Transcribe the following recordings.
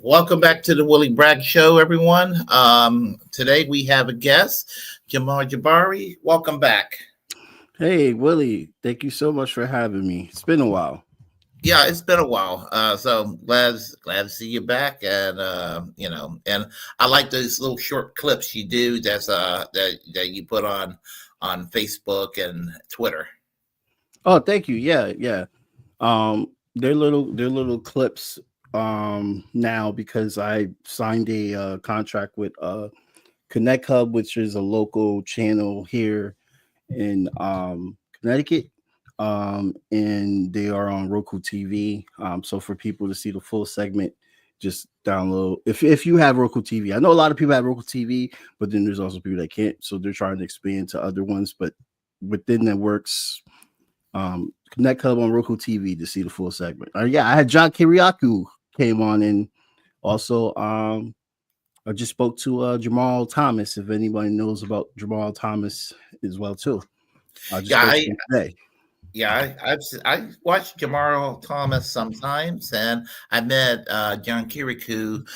Welcome back to the Willie Bragg Show, everyone. Today we have a guest, Jamarr Jabari. Welcome back. Hey, Willie, thank you so much for having me. It's been a while. Yeah, it's been a while. So glad to see you back, and and I like those little short clips you do. That you put on Facebook and Twitter. Oh, thank you. Yeah. They're little clips now because I signed a contract with Connect Hub, which is a local channel here in Connecticut. And they are on Roku TV. So for people to see the full segment, just download. If you have Roku TV, I know a lot of people have Roku TV, but then there's also people that can't. So they're trying to expand to other ones. But within that works, Connect Hub on Roku TV to see the full segment. Yeah, I had John Kiriakou came on, and also I just spoke to Jamal Thomas. If anybody knows about Jamal Thomas as well too. I watched Jamarr Thomas sometimes, and I met John Kiriakou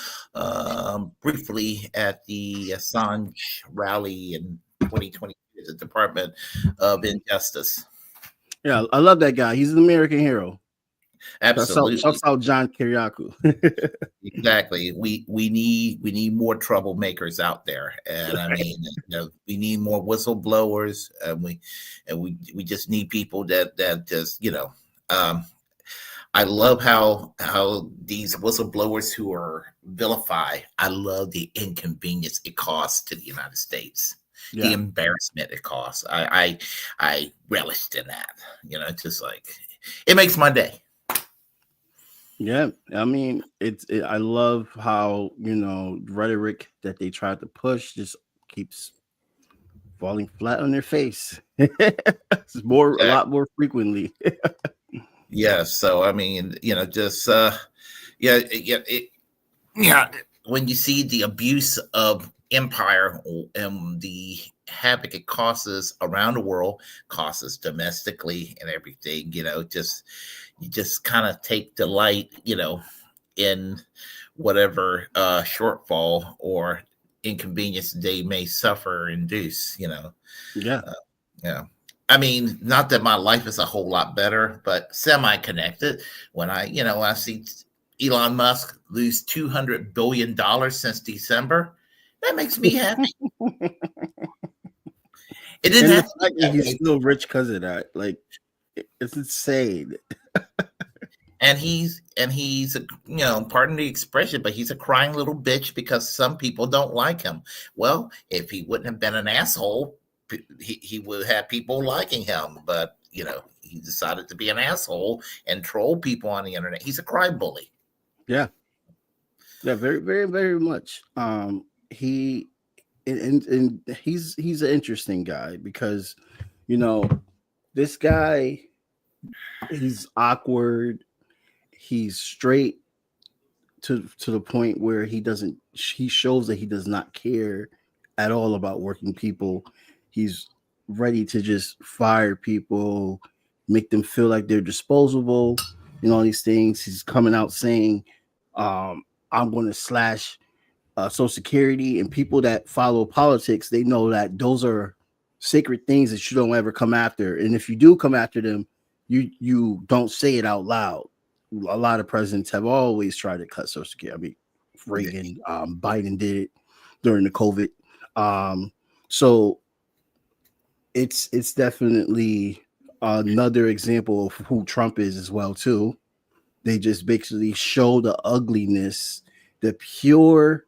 briefly at the Assange rally in 2020 at the Department of Injustice. Yeah, I love that guy. He's an American hero. Absolutely. Shouts out John Kiriakou. Exactly. We need more troublemakers out there, and I mean, we need more whistleblowers, and we just need people that just I love how these whistleblowers who are vilified. I love the inconvenience it costs to the United States. Yeah. The embarrassment it costs. I relished in that. Just like it makes my day. Yeah, I mean, I love how rhetoric that they tried to push just keeps falling flat on their face. It's a lot more frequently. Yeah. So I mean, just when you see the abuse of empire and the havoc it causes around the world, causes domestically and everything, you just kind of take delight, in whatever shortfall or inconvenience they may suffer or induce, Yeah. I mean, not that my life is a whole lot better, but semi-connected. When I see Elon Musk lose $200 billion since December, that makes me happy. It didn't have to be he's still rich because of that. Like, it's insane. And he's pardon the expression, but he's a crying little bitch because some people don't like him. Well, if he wouldn't have been an asshole, he would have people liking him. But he decided to be an asshole and troll people on the internet. He's a crime bully. Yeah, yeah, very, very, very much. He and he's an interesting guy because you know this guy, he's awkward, he's straight to the point where he shows that he does not care at all about working people. He's ready to just fire people, make them feel like they're disposable, and all these things. He's coming out saying, I'm going to slash Social Security, and people that follow politics, they know that those are sacred things that you don't ever come after. And if you do come after them, you don't say it out loud. A lot of presidents have always tried to cut Social Security. I mean, Reagan, Biden did it during the COVID. So it's definitely another example of who Trump is as well too. They just basically show the ugliness, the pure,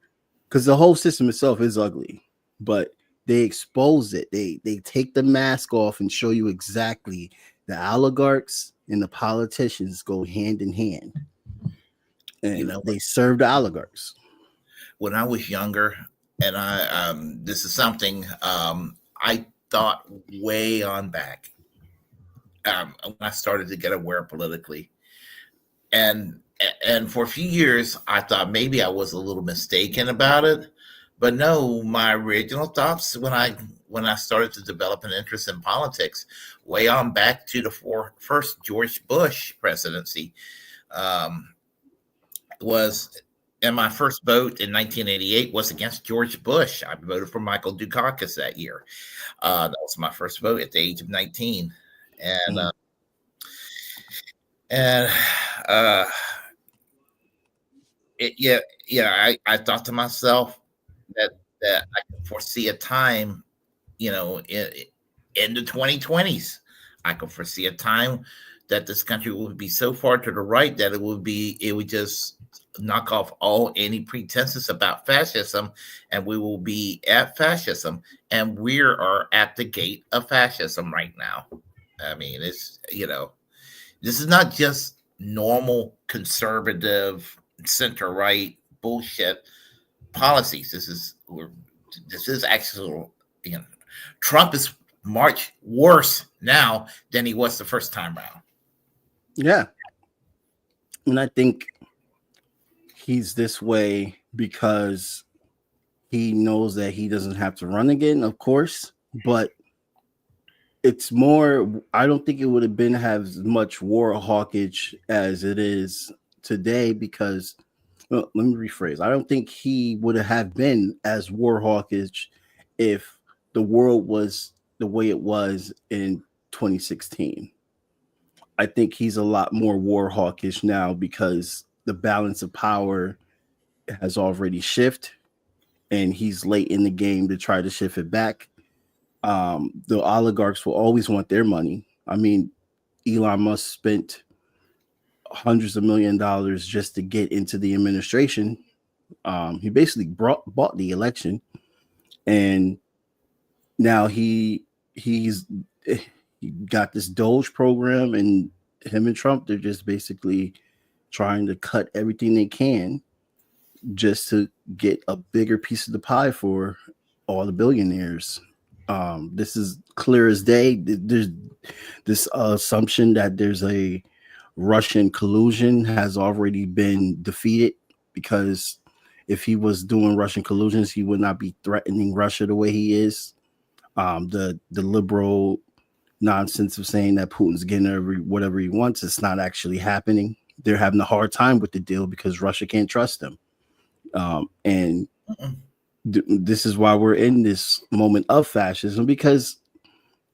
because the whole system itself is ugly, but they expose it. They take the mask off and show you exactly the oligarchs and the politicians go hand in hand, and they serve the oligarchs. When I was younger, and this is something I thought way on back when I started to get aware politically, and for a few years I thought maybe I was a little mistaken about it, but no, my original thoughts when I started to develop an interest in politics way on back to the first George Bush presidency was. And my first vote in 1988 was against George Bush. I voted for Michael Dukakis that year. That was my first vote at the age of 19. And and uh, I thought to myself that I could foresee a time, in the 2020s, I could foresee a time that this country would be so far to the right that it would just knock off any pretenses about fascism, and we will be at fascism, and we are at the gate of fascism right now. I mean, it's this is not just normal conservative center right bullshit policies. This is actually, Trump is much worse now than he was the first time around. Yeah, and I think he's this way because he knows that he doesn't have to run again, of course, but it's more, I don't think it would have been as much war hawkage as it is today because, well, let me rephrase. I don't think he would have been as war hawkage if the world was the way it was in 2016. I think he's a lot more war hawkish now because the balance of power has already shifted, and he's late in the game to try to shift it back. The oligarchs will always want their money. I mean, Elon Musk spent hundreds of $1,000,000 just to get into the administration. He basically bought the election, and now he's he got this Doge program, and him and Trump, they're just basically trying to cut everything they can just to get a bigger piece of the pie for all the billionaires. This is clear as day. There's this assumption that there's a Russian collusion has already been defeated because if he was doing Russian collusions, he would not be threatening Russia the way he is. The liberal nonsense of saying that Putin's getting whatever he wants, it's not actually happening. They're having a hard time with the deal because Russia can't trust them. And this is why we're in this moment of fascism, because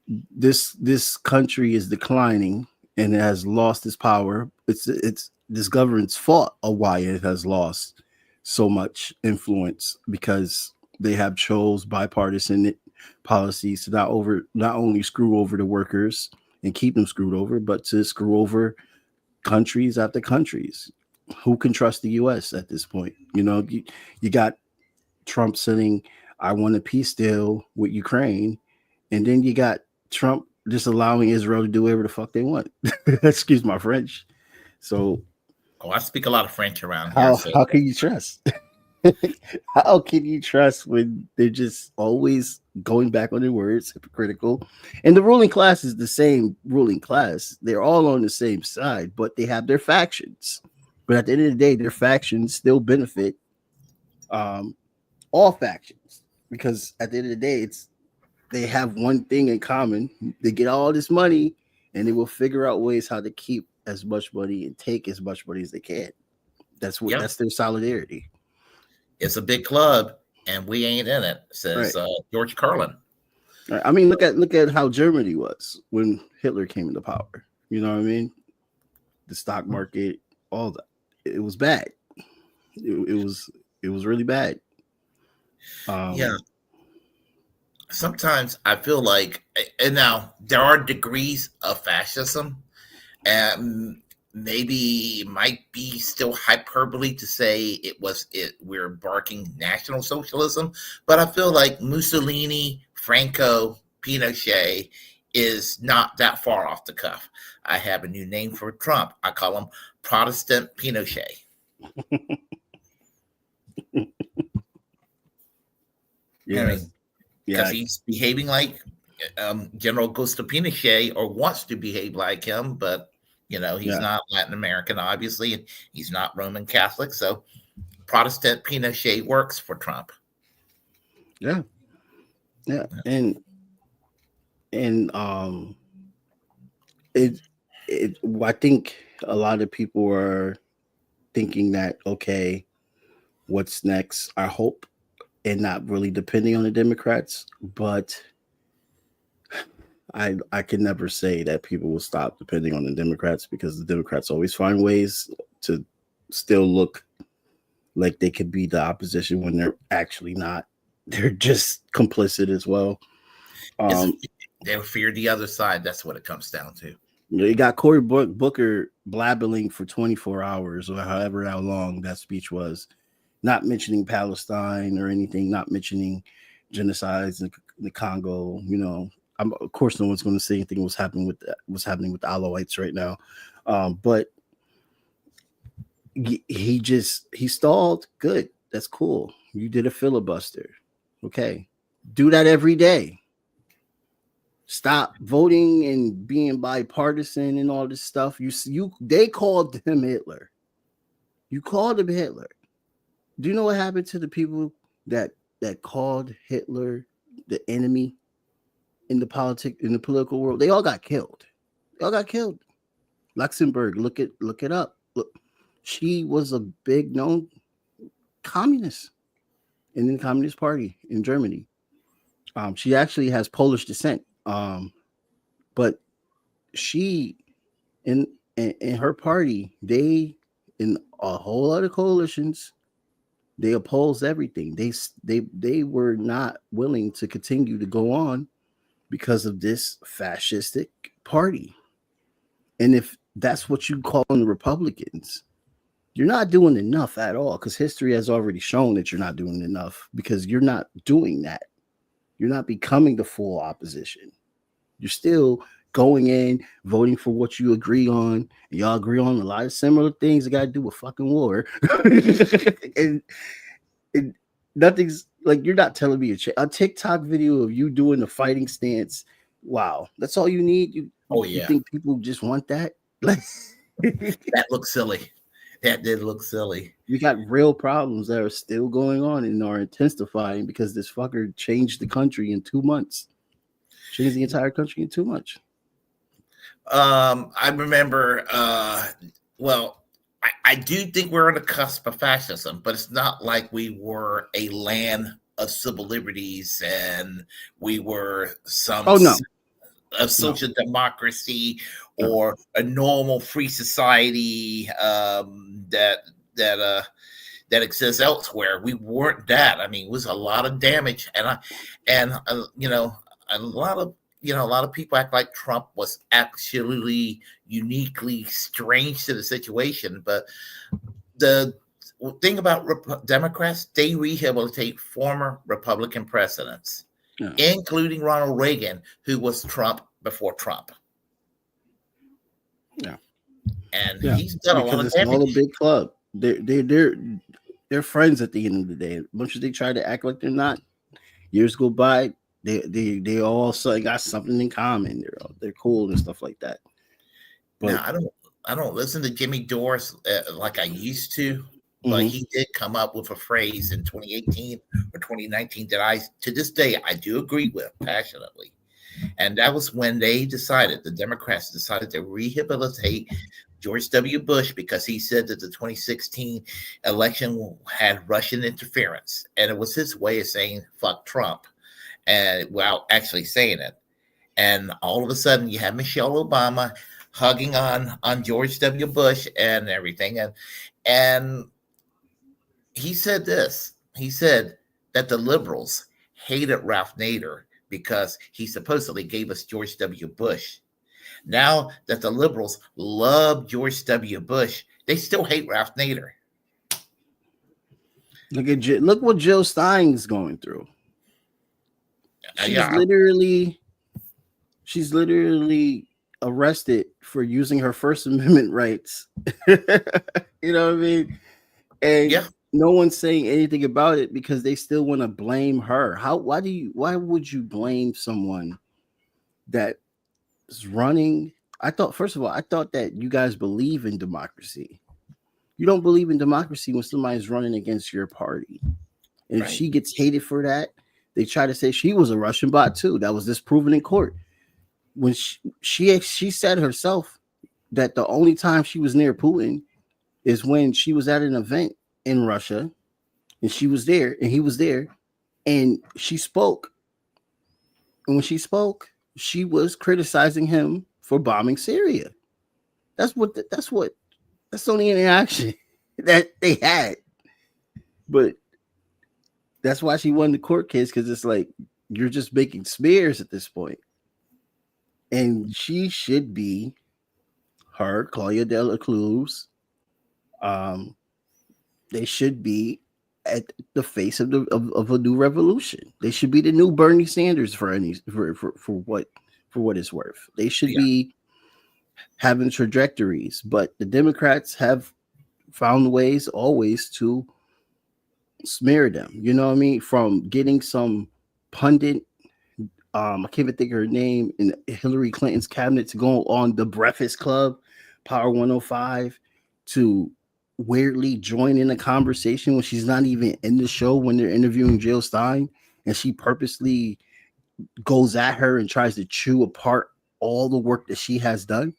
this country is declining and it has lost its power. It's this government's fault of why it has lost so much influence, because they have chose bipartisan policies to not only screw over the workers and keep them screwed over, but to screw over countries after countries. Who can trust the U.S. at this point? You got Trump saying, I want a peace deal with Ukraine. And then you got Trump just allowing Israel to do whatever the fuck they want. Excuse my French. So, I speak a lot of French around here. So how can you trust? How can you trust when they're just always going back on their words, hypocritical? And the ruling class is the same ruling class. They're all on the same side, but they have their factions. But at the end of the day, their factions still benefit all factions, because at the end of the day, they have one thing in common. They get all this money, and they will figure out ways how to keep as much money and take as much money as they can. That's their solidarity. It's a big club, and we ain't in it, says George Carlin. I mean, look at how Germany was when Hitler came into power. You know what I mean? The stock market, all that. It was bad. It was really bad. Sometimes I feel like, and now there are degrees of fascism, and maybe it might be still hyperbole to say we're embarking national socialism, but I feel like Mussolini, Franco, Pinochet is not that far off the cuff. I have a new name for Trump. I call him Protestant Pinochet. Because he's behaving like General Augusto Pinochet, or wants to behave like him, but he's not Latin American, obviously, and he's not Roman Catholic. So Protestant Pinochet works for Trump. Yeah. And I think a lot of people are thinking that, okay, what's next? I hope, and not really depending on the Democrats, but I can never say that people will stop depending on the Democrats, because the Democrats always find ways to still look like they could be the opposition when they're actually not. They're just complicit as well. They fear the other side. That's what it comes down to. You got Cory Booker blabbling for 24 hours or however how long that speech was, not mentioning Palestine or anything, not mentioning genocides in the Congo. Of course, no one's going to say anything what's happening with the Alawites right now, but he stalled. Good, that's cool. You did a filibuster. Okay, do that every day. Stop voting and being bipartisan and all this stuff. They called him Hitler. You called him Hitler. Do you know what happened to the people that called Hitler the enemy in the political world? They all got killed. Luxembourg, look it up. Look, she was a big known communist in the Communist Party in Germany. She actually has Polish descent. But she in her party, they in a whole lot of coalitions, they opposed everything. They were not willing to continue to go on because of this fascistic party. And if that's what you call the Republicans, you're not doing enough at all, because history has already shown that you're not doing enough, because you're not doing that. You're not becoming the full opposition. You're still going in, voting for what you agree on. Y'all agree on a lot of similar things that got to do with fucking war. and nothing's like, you're not telling me a TikTok video of you doing the fighting stance. Wow, that's all you need? You think people just want that? That looks silly. That did look silly. We got real problems that are still going on and are intensifying because this fucker changed the country in 2 months. Changed the entire country in 2 months. I remember, I do think we're on the cusp of fascism, but it's not like we were a land of civil liberties and we were a social democracy or a normal free society that exists elsewhere. We weren't that. I mean, it was a lot of damage, and a lot of people act like Trump was actually uniquely strange to the situation. But the thing about Democrats, they rehabilitate former Republican presidents, including Ronald Reagan, who was Trump before Trump. Yeah. And Yeah. he's done a lot Because of it's all a damage. big club. They're friends at the end of the day. Much as they try to act like they're not, years go by, they all got something in common. They're cool and stuff like that. Now, But I don't listen to Jimmy Dore like I used to, but he did come up with a phrase in 2018 or 2019 that I, to this day, I do agree with passionately. And that was when the Democrats decided to rehabilitate George W. Bush because he said that the 2016 election had Russian interference. And it was his way of saying, fuck Trump, and without actually saying it. And all of a sudden, you have Michelle Obama hugging on George W. Bush and everything. And he said this. He said that the liberals hated Ralph Nader because he supposedly gave us George W. Bush. Now that the liberals love George W. Bush, they still hate Ralph Nader. look what Jill Stein's going through. She's literally arrested for using her First Amendment rights. You know what I mean? And no one's saying anything about it because they still want to blame her. Why would you blame someone that is running? First of all, I thought that you guys believe in democracy. You don't believe in democracy when somebody's running against your party. And if she gets hated for that, they try to say she was a Russian bot too. That was disproven in court. When she said herself that the only time she was near Putin is when she was at an event in Russia and she was there and he was there and she spoke. And when she spoke, she was criticizing him for bombing Syria. That's the only interaction that they had. But that's why she won the court case, because it's like you're just making smears at this point. And she should be Claudia de la Cruz. They should be at the face of a new revolution. They should be the new Bernie Sanders for what it's worth. They should be having trajectories, but the Democrats have found ways always to smear them. You know what I mean? From getting some pundit, I can't even think of her name, in Hillary Clinton's cabinet to go on the Breakfast Club, Power 105, to weirdly join in a conversation when she's not even in the show when they're interviewing Jill Stein, and she purposely goes at her and tries to chew apart all the work that she has done.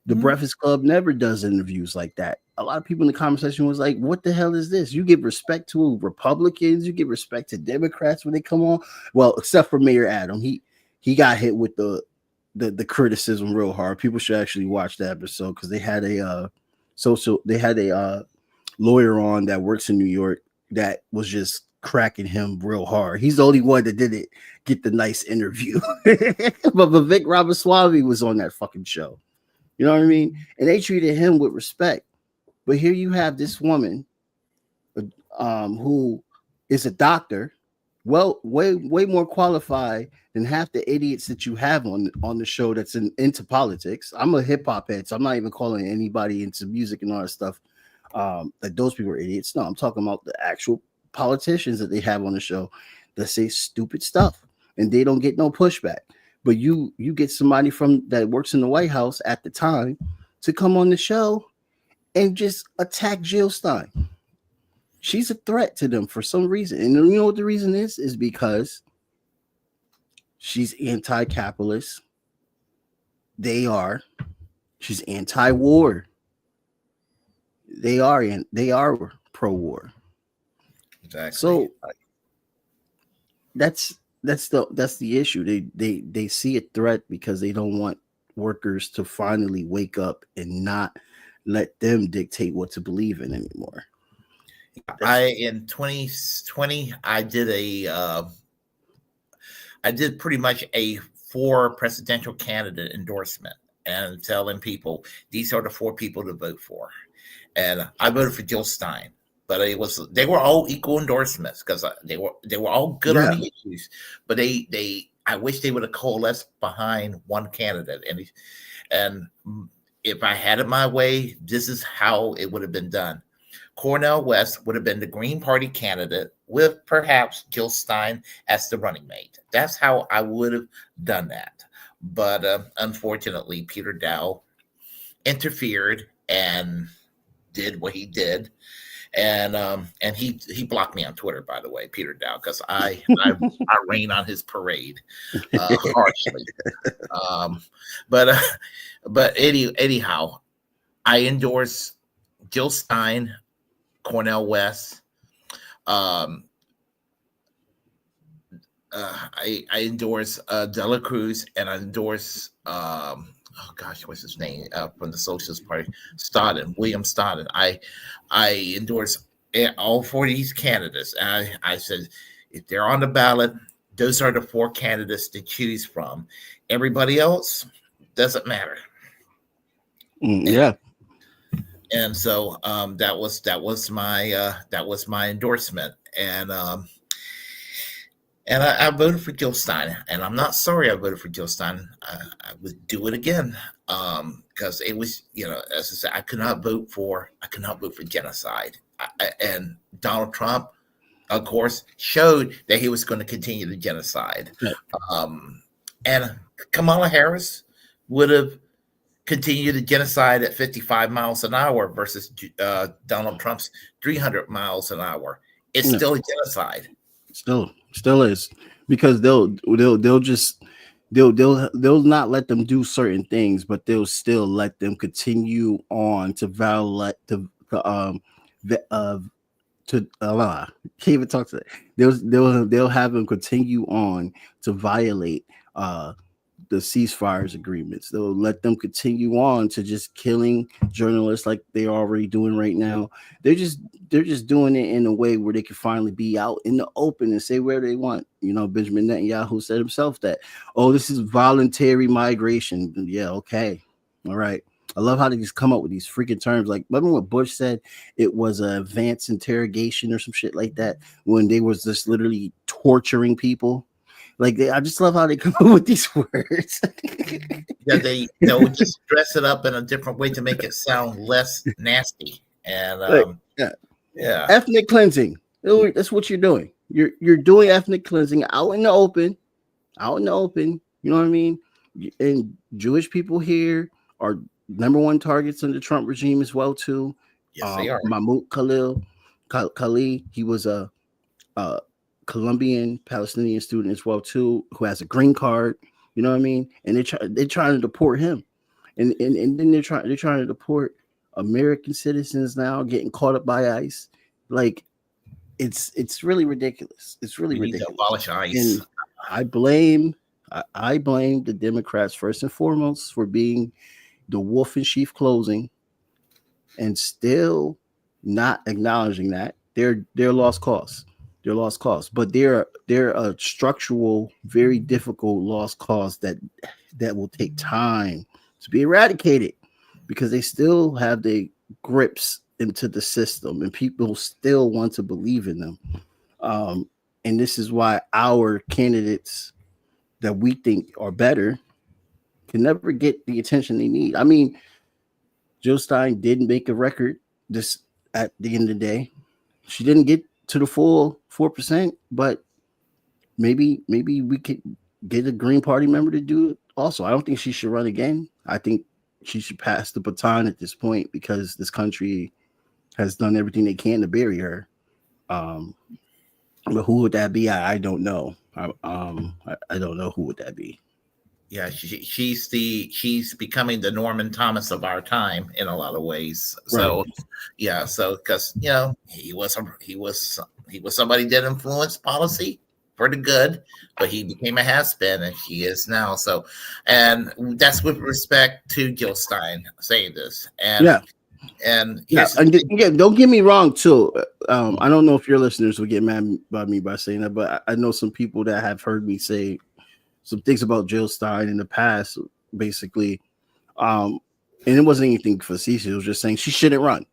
The Breakfast Club never does interviews like that. A lot of people in the conversation was like, what the hell is this? You give respect to Republicans, you give respect to Democrats when they come on. Well, except for Mayor Adam. He got hit with the criticism real hard. People should actually watch that episode because they had a lawyer on that works in New York that was just cracking him real hard. He's the only one that didn't get the nice interview. But Vivek Ramaswamy was on that fucking show. You know what I mean? And they treated him with respect. But here you have this woman who is a doctor, well, way more qualified than half the idiots that you have on the show that's into politics. I'm a hip hop head, so I'm not even calling anybody into music and all that stuff that those people are idiots. No, I'm talking about the actual politicians that they have on the show that say stupid stuff and they don't get no pushback. But you get somebody from that works in the White House at the time to come on the show and just attack Jill Stein. She's a threat to them for some reason. And you know what the reason is? Is because she's anti-capitalist. They are. She's anti-war. They are pro-war. Exactly. So that's the issue. They see a threat because they don't want workers to finally wake up and not let them dictate what to believe in anymore. In 2020 I did pretty much a 4 presidential candidate endorsement and telling people these are the 4 people to vote for, and I voted for Jill Stein. But they were all equal endorsements because they were all good on the issues. But they I wish they would have coalesced behind one candidate. And if I had it my way, this is how it would have been done. Cornel West would have been the Green Party candidate with perhaps Jill Stein as the running mate. That's how I would have done that. But unfortunately, Peter Dow interfered and did what he did, and he blocked me on Twitter, by the way, Peter Dow, because I rain on his parade harshly. But anyhow, I endorse Jill Stein, Cornel West. I endorse Dela Cruz, and I endorse oh gosh, what's his name from the Socialist Party, William Stodden. I endorse all four of these candidates, and I said if they're on the ballot, those are the four candidates to choose from. Everybody else doesn't matter. Yeah. And so that was my endorsement, and I voted for Jill Stein, and I'm not sorry I voted for Jill Stein. I would do it again because it was, as I said, I could not vote for genocide. And Donald Trump, of course, showed that he was going to continue the genocide. Yeah. And Kamala Harris would have continued the genocide at 55 miles an hour versus Donald Trump's 300 miles an hour. It's still a genocide. Still is, because they'll not let them do certain things, but they'll still let them continue on to violate can't even talk to that. They'll have them continue on to violate the ceasefires agreements. They'll let them continue on to just killing journalists like they're already doing right now. They're just doing it in a way where they can finally be out in the open and say where they want. Benjamin Netanyahu said himself that, this is voluntary migration. Yeah, okay. All right. I love how they just come up with these freaking terms. Like, remember what Bush said? It was an advanced interrogation or some shit like that, when they was just literally torturing people. Like, I just love how they come up with these words. Yeah, they'll just dress it up in a different way to make it sound less nasty. And yeah, ethnic cleansing. That's what you're doing. You're doing ethnic cleansing out in the open. You know what I mean? And Jewish people here are number one targets in the Trump regime as well too. Yes, they are. Mahmoud Khalil, he was a Colombian Palestinian student as well too, who has a green card. You know what I mean? And they're trying to deport him, and then they're trying to deport American citizens now, getting caught up by ICE. Like, it's really ridiculous. It's really ridiculous. Need to abolish ICE. And I blame the Democrats first and foremost for being the wolf in sheep clothing, and still not acknowledging that they're lost cause. They're lost cause, but they're a structural, very difficult lost cause that will take time to be eradicated, because they still have the grips into the system, and people still want to believe in them. And this is why our candidates that we think are better can never get the attention they need. I mean, Jill Stein didn't make a record this at the end of the day. She didn't get to the full 4%, but maybe we could get a Green Party member to do it also. I don't think she should run again. I think she should pass the baton at this point, because this country has done everything they can to bury her. But who would that be? I don't know. I don't know who would that be. Yeah, she's becoming the Norman Thomas of our time in a lot of ways. So, right. Yeah, so because he was somebody that influenced policy for the good, but he became a has-been, and she is now. So, and that's with respect to Jill Stein saying this. And and don't get me wrong too. I don't know if your listeners will get mad by me by saying that, but I know some people that have heard me say some things about Jill Stein in the past, basically. And it wasn't anything facetious. It was just saying she shouldn't run,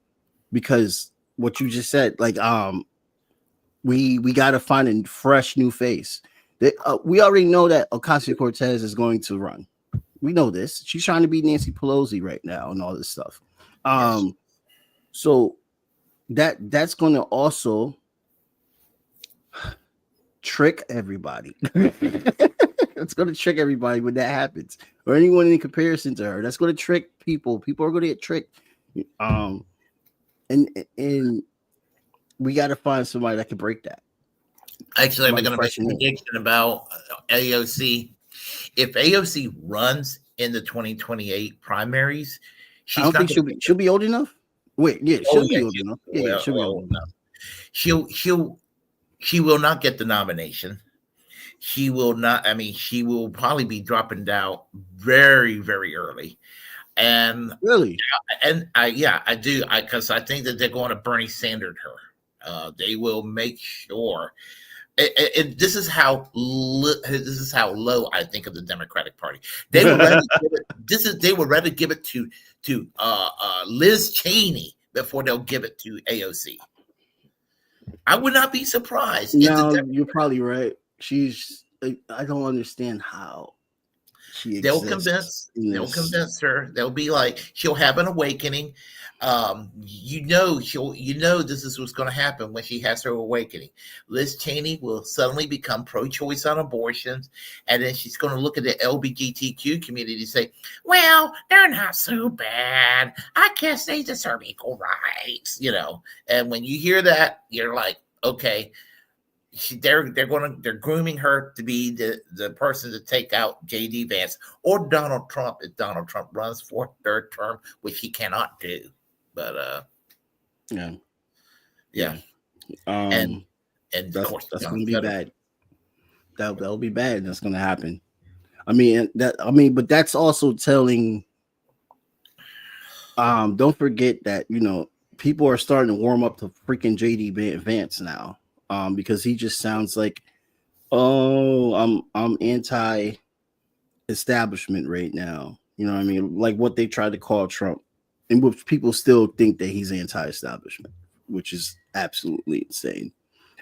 because what you just said, like, we got to find a fresh new face. We already know that Ocasio Cortez is going to run. We know this. She's trying to be Nancy Pelosi right now and all this stuff. Yes. So that's going to also trick everybody. It's going to trick everybody when that happens, or anyone in comparison to her. That's going to trick people. People are going to get tricked. And we got to find somebody that can break that. Actually, I'm Somebody going to make fresh a and new. prediction about AOC. If AOC runs in the 2028 primaries, I she's don't not think going she'll be old enough. Wait, yeah, to. Oh she'll yeah, be old enough. Yeah, well, she'll be old well, enough. she will not get the nomination. She will not. I mean, she will probably be dropping out very, very early. And Really? I do. Because I think that they're going to Bernie Sanders her. They will make sure. And this is how low I think of the Democratic Party. They would rather give it. They would rather give it to Liz Cheney before they'll give it to AOC. I would not be surprised if No, you're probably right. I don't understand how she exists in they'll this. convince her. They'll be like, she'll have an awakening. You know this is what's going to happen when she has her awakening. Liz Cheney will suddenly become pro-choice on abortions, and then she's going to look at the LGBTQ community and say, well, they're not so bad. I guess they deserve equal rights, And when you hear that, you're like, okay, they're grooming her to be the person to take out JD Vance or Donald Trump if Donald Trump runs for a third term, which he cannot do. But yeah. And of course that's going to be bad. That'll be bad. That's going to happen. But that's also telling. Don't forget that people are starting to warm up to freaking JD Vance now. Because he just sounds like, oh, I'm anti-establishment right now. You know what I mean? Like what they tried to call Trump, and which people still think that he's anti-establishment, which is absolutely insane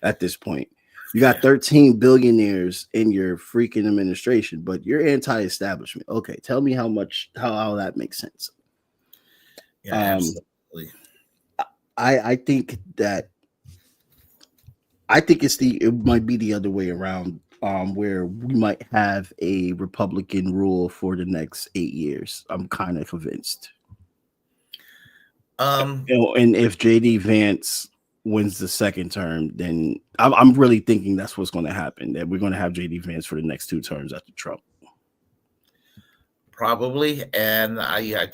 at this point. You got 13 billionaires in your freaking administration, but you're anti-establishment. Okay, tell me how that makes sense. Yeah, absolutely. I think it might be the other way around, where we might have a Republican rule for the next 8 years. I'm kind of convinced. And if JD Vance wins the second term, then I'm really thinking that's what's going to happen. That we're going to have JD Vance for the next 2 terms after Trump. Probably, and I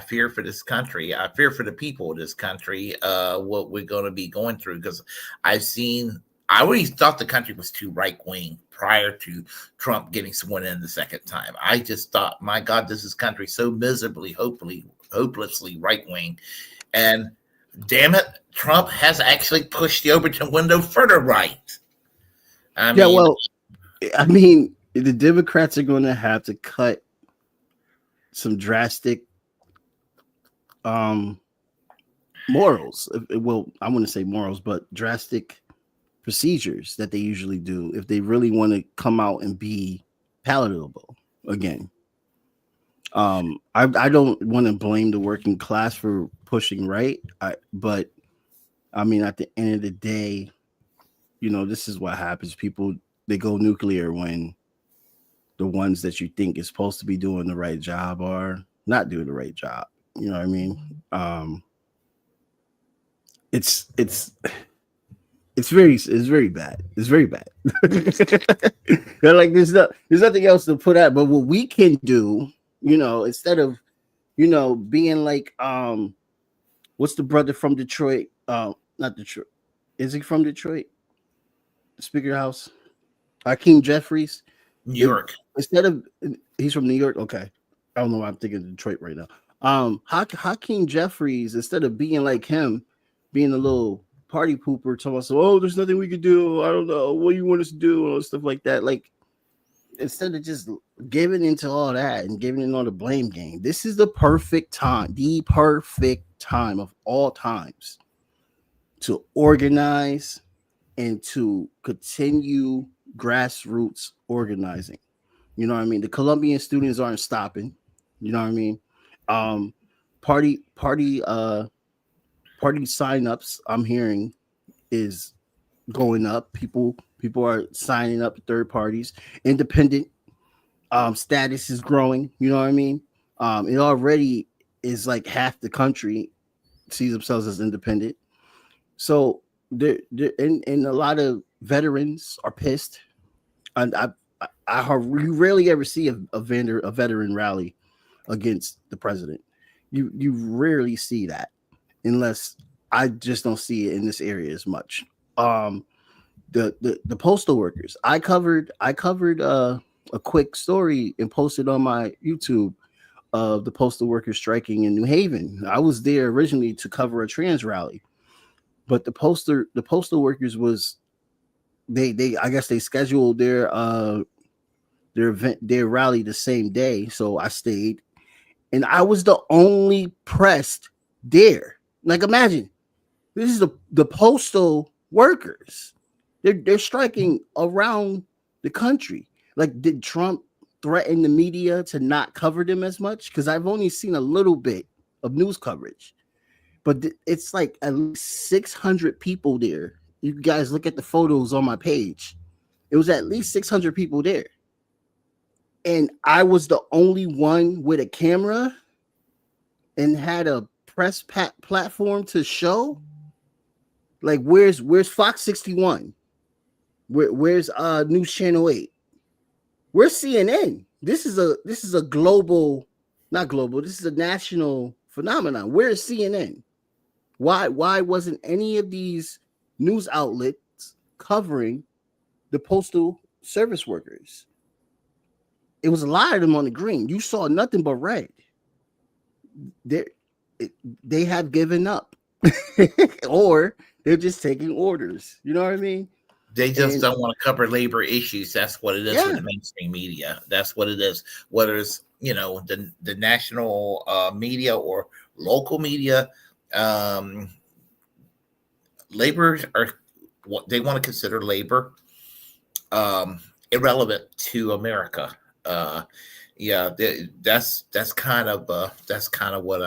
fear for this country. I fear for the people of this country. What we're going to be going through, because I already thought the country was too right wing prior to Trump getting sworn in the second time. I just thought, my God, this is country so miserably, hopelessly right wing, and damn it, Trump has actually pushed the Overton window further right. The Democrats are going to have to cut some drastic morals. Well, I wouldn't say morals, but drastic procedures that they usually do if they really want to come out and be palatable again. I don't want to blame the working class for pushing right, but at the end of the day, this is what happens. People, they go nuclear when the ones that you think is supposed to be doing the right job are not doing the right job. You know what I mean? It's very bad. It's very bad. Like there's nothing else to put out. But what we can do, instead of, being like, what's the brother from Detroit? Not Detroit. Is he from Detroit? Speaker House. Hakeem Jeffries. New York. He's from New York. Okay. I don't know why I'm thinking of Detroit right now. Hakeem Jeffries, instead of being like him, being a little party pooper, talking about, oh, there's nothing we could do. I don't know what you want us to do, and stuff like that. Like, instead of just giving into all that and giving in all the blame game, this is the perfect time of all times to organize and to continue grassroots organizing. You know what I mean? The Colombian students aren't stopping. You know what I mean? Um, party party party signups I'm hearing is going up. People are signing up third parties. Independent status is growing. You know what I mean? It already is like half the country sees themselves as independent. So and a lot of veterans are pissed. And you rarely ever see a veteran rally against the president. You rarely see that unless I just don't see it in this area as much. Um, the postal workers. I covered a quick story and posted on my YouTube of the postal workers striking in New Haven. I was there originally to cover a trans rally, but the postal workers was they I guess they scheduled their event their rally the same day, so I stayed and I was the only pressed there. Like imagine this is the postal workers. They're striking around the country. Like did Trump threaten the media to not cover them as much? Because I've only seen a little bit of news coverage, but it's like at least 600 people there. You guys look at the photos on my page. It was at least 600 people there, and I was the only one with a camera and had a platform to show. Like where's Fox 61? Where's News Channel 8? Where's CNN? This is a global, not global. This is a national phenomenon. Where is CNN? Why wasn't any of these news outlets covering the postal service workers? It was a lot of them on the green. You saw nothing but red. They they have given up, or they're just taking orders. You know what I mean? They just And don't want to cover labor issues. That's what it is with yeah, the mainstream media. That's what it is. Whether it's the national media or local media, um, labor are what they want to consider labor irrelevant to America. Uh, yeah, that's kind of what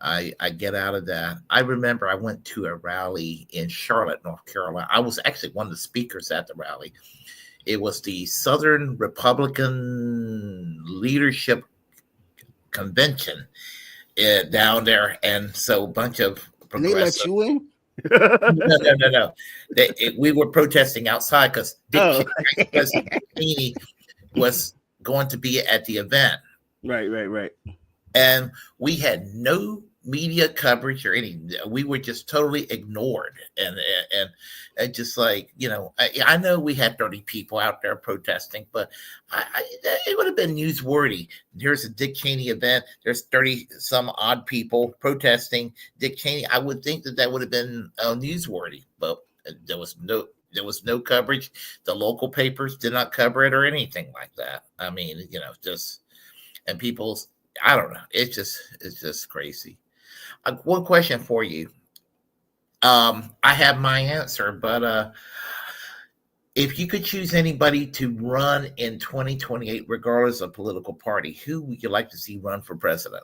I get out of that. I remember I went to a rally in Charlotte, North Carolina. I was actually one of the speakers at the rally. It was the Southern Republican Leadership Convention down there, and so a bunch of and they let progressive. you in. No. We were protesting outside because Oh, President Dick Cheney was going to be at the event, right. and we had no media coverage or any. We were just totally ignored, and just like I know we had 30 people out there protesting, but it would have been newsworthy. Here's a Dick Cheney event. There's 30 some odd people protesting Dick Cheney. I would think that would have been newsworthy, but there was no. There was no coverage. The local papers did not cover it or anything like that. I mean, just and people's I don't know. It's just crazy. One question for you. I have my answer, but if you could choose anybody to run in 2028, regardless of political party, who would you like to see run for president?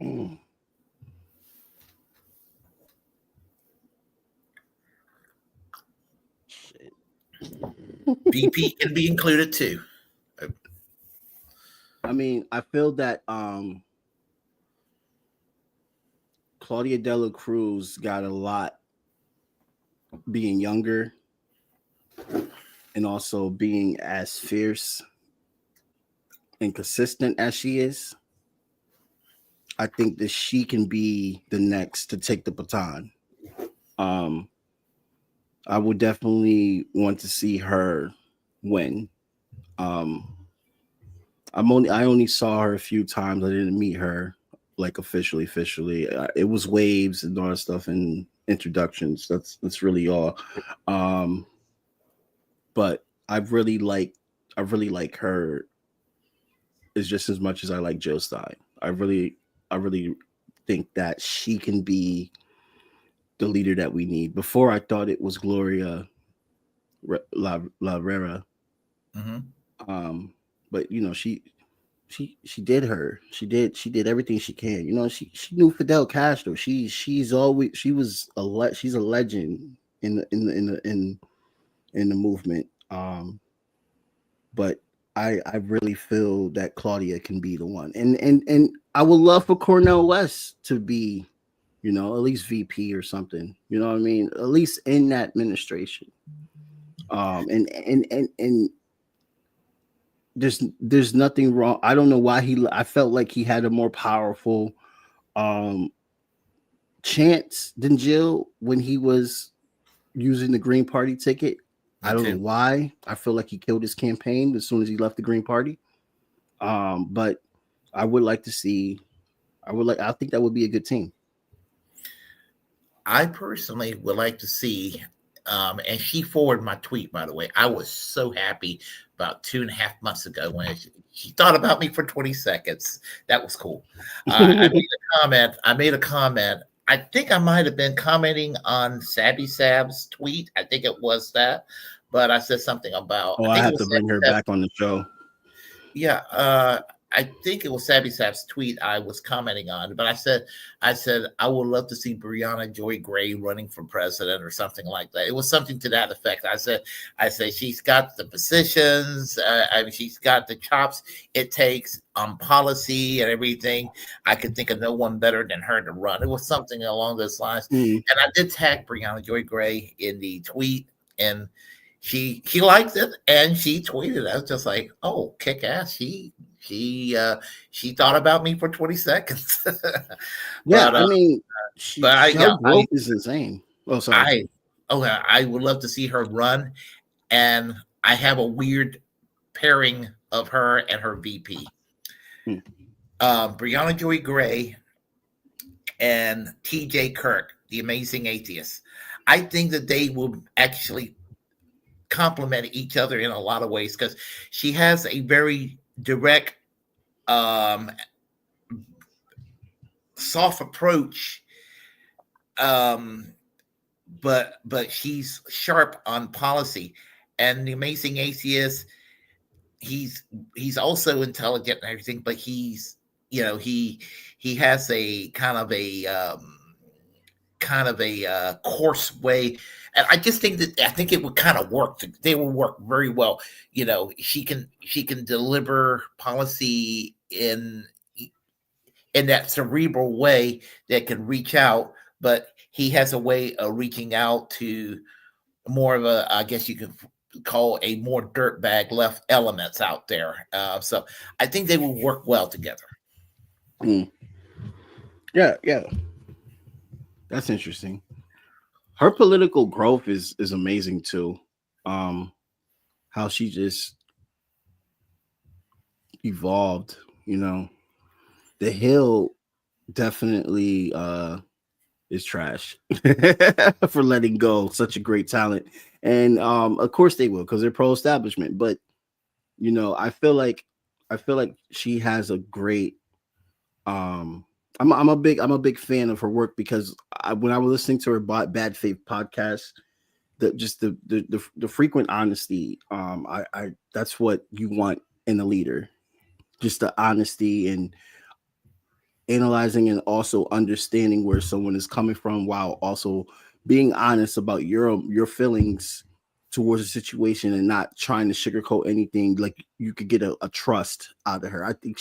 Mm, shit. VP can be included too. I mean, I feel that Claudia Dela Cruz got a lot being younger and also being as fierce and consistent as she is. I think that she can be the next to take the baton. Um, I would definitely want to see her win. Um, I only saw her a few times. I didn't meet her like officially. It was waves and all that stuff and introductions. That's really all. Um, but I really like her as just as much as I like Joe Stein. I really think that she can be the leader that we need. Before I thought it was Gloria La Rera. Hmm. Um, but you know, she did her. She did everything she can. You know, she knew Fidel Castro. She's always she's a legend in the movement. But I really feel that Claudia can be the one. And I would love for Cornel West to be, you know, at least VP or something. You know what I mean? At least in that administration. And there's nothing wrong. I don't know why I felt like he had a more powerful um chance than Jill when he was using the Green Party ticket. I Me don't know too. why. I feel like he killed his campaign as soon as he left the Green Party. But I would like to see. I think that would be a good team. I personally would like to see, and she forwarded my tweet, by the way. I was so happy about 2.5 months ago when she thought about me for 20 seconds. That was cool. I made a comment. I made a comment. I think I might have been commenting on Sabby Sab's tweet. I think it was that. But I said something about, Oh, I I think it have was to bring Sabby her Sab's. back on the show. Yeah, I think it was Sabby Sap's tweet I was commenting on, but I said I would love to see Brianna Joy Gray running for president or something like that. It was something to that effect. I said she's got the positions. I mean, she's got the chops it takes on policy and everything. I could think of no one better than her to run. It was something along those lines, Mm. and I did tag Brianna Joy Gray in the tweet and she liked it and she tweeted. I was just like, oh, kick ass. She thought about me for 20 seconds. Yeah, but I mean, her yeah, growth is insane. Oh, sorry. I I would love to see her run, and I have a weird pairing of her and her VP. Mm. Brianna Joy Gray and TJ Kirk, the amazing atheist. I think that they will actually complement each other in a lot of ways because she has a very direct, um, soft approach, um, but she's sharp on policy. And the amazing atheist, he's he's also intelligent and everything, but he has a kind of a coarse way. And I think it would kind of work. They will work very well. She can deliver policy in that cerebral way that can reach out, but he has a way of reaching out to more of a, I guess you could call a more dirtbag left elements out there. So I think they will work well together. Mm. Yeah, yeah, that's interesting. Her political growth is amazing too. Um, how she just evolved. You know, the Hill definitely is trash for letting go such a great talent, and of course they will because they're pro establishment. But you know, I feel like she has a great um. I'm a big fan of her work because when I was listening to her Bad Faith podcast, the frequent honesty, I that's what you want in a leader, just the honesty and analyzing and also understanding where someone is coming from while also being honest about your feelings towards a situation and not trying to sugarcoat anything. Like you could get a trust out of her. I think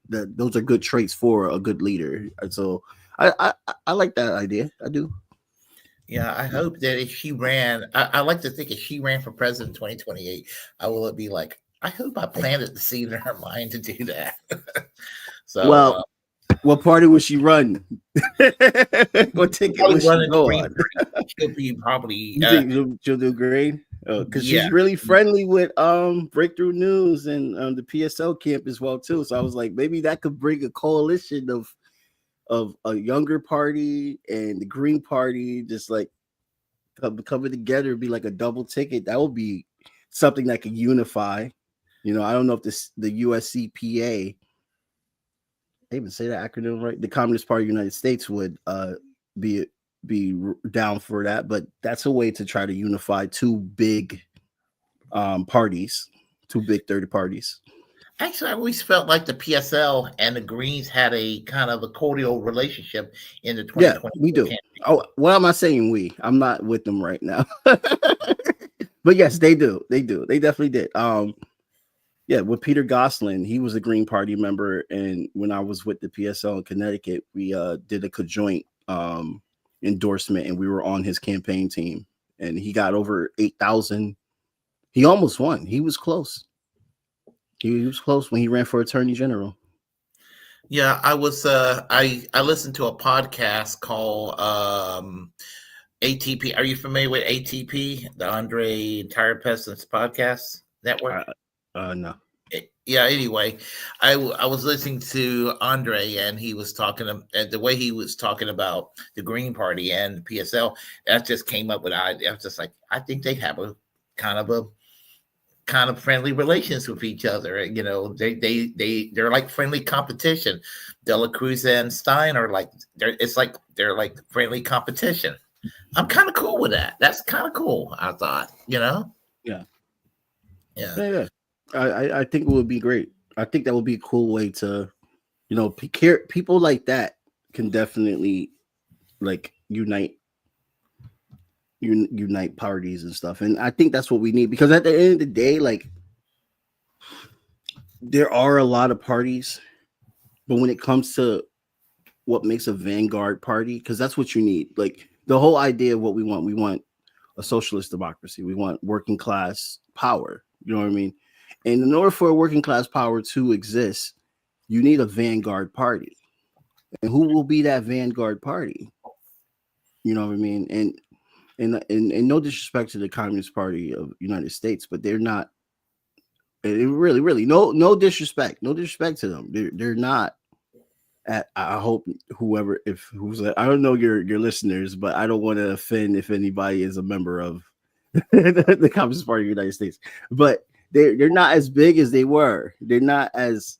those are good traits for a good leader. And so I like that idea. I do. Yeah, I hope that if she ran, I like to think if she ran for president in 2028, I will be like, I hope I planted the seed in her mind to do that. so Well, what party would she run? What ticket probably would she running the go Green on? Party. She'll be probably, You think she'll do great? Because yeah. she's really friendly with Breakthrough News and the PSL camp as well too. So I was like, maybe that could bring a coalition of a younger party and the Green Party, just like coming together, be like a double ticket. That would be something that could unify. You know, I don't know if the USCPA, I even say that acronym right, the Communist Party of the United States would be down for that, but that's a way to try to unify two big parties, two big 30 parties. Actually, I always felt like the PSL and the Greens had a kind of a cordial relationship in the Yeah, we 2024 do. campaign. Oh, what am I saying? I'm not with them right now. But yes, they do. They do. They definitely did. Yeah, with Peter Gosselin, he was a Green Party member, and when I was with the PSL in Connecticut, we did a conjoint endorsement, and we were on his campaign team, and he got over 8,000. He almost won. He was close. He was close when he ran for attorney general. Yeah, I listened to a podcast called ATP. Are you familiar with ATP, the Andre Tyrepeson's podcast network? No. Yeah, anyway, I was listening to Andre, and he was talking, and the way he was talking about the Green Party and the PSL, that just came up with I was just like, I think they have a kind of a kind of friendly relations with each other. You know, they're like friendly competition. Dela Cruz and Stein are like they're like friendly competition. I'm kind of cool with that. That's kind of cool, I thought, you know? Yeah. Yeah. Yeah. I think it would be great. I think that would be a cool way to, people like that can definitely like unite parties and stuff. And I think that's what we need, because at the end of the day, like, there are a lot of parties, but when it comes to what makes a vanguard party, because that's what you need. Like, the whole idea of what we want a socialist democracy. We want working class power. You know what I mean? And in order for a working class power to exist, you need a vanguard party. And who will be that vanguard party? You know what I mean? And no disrespect to the Communist Party of the United States, but they're not. Really, no disrespect, to them. They're not. I hope I don't know your listeners, but I don't want to offend if anybody is a member of the Communist Party of the United States. But they're not as big as they were. They're not as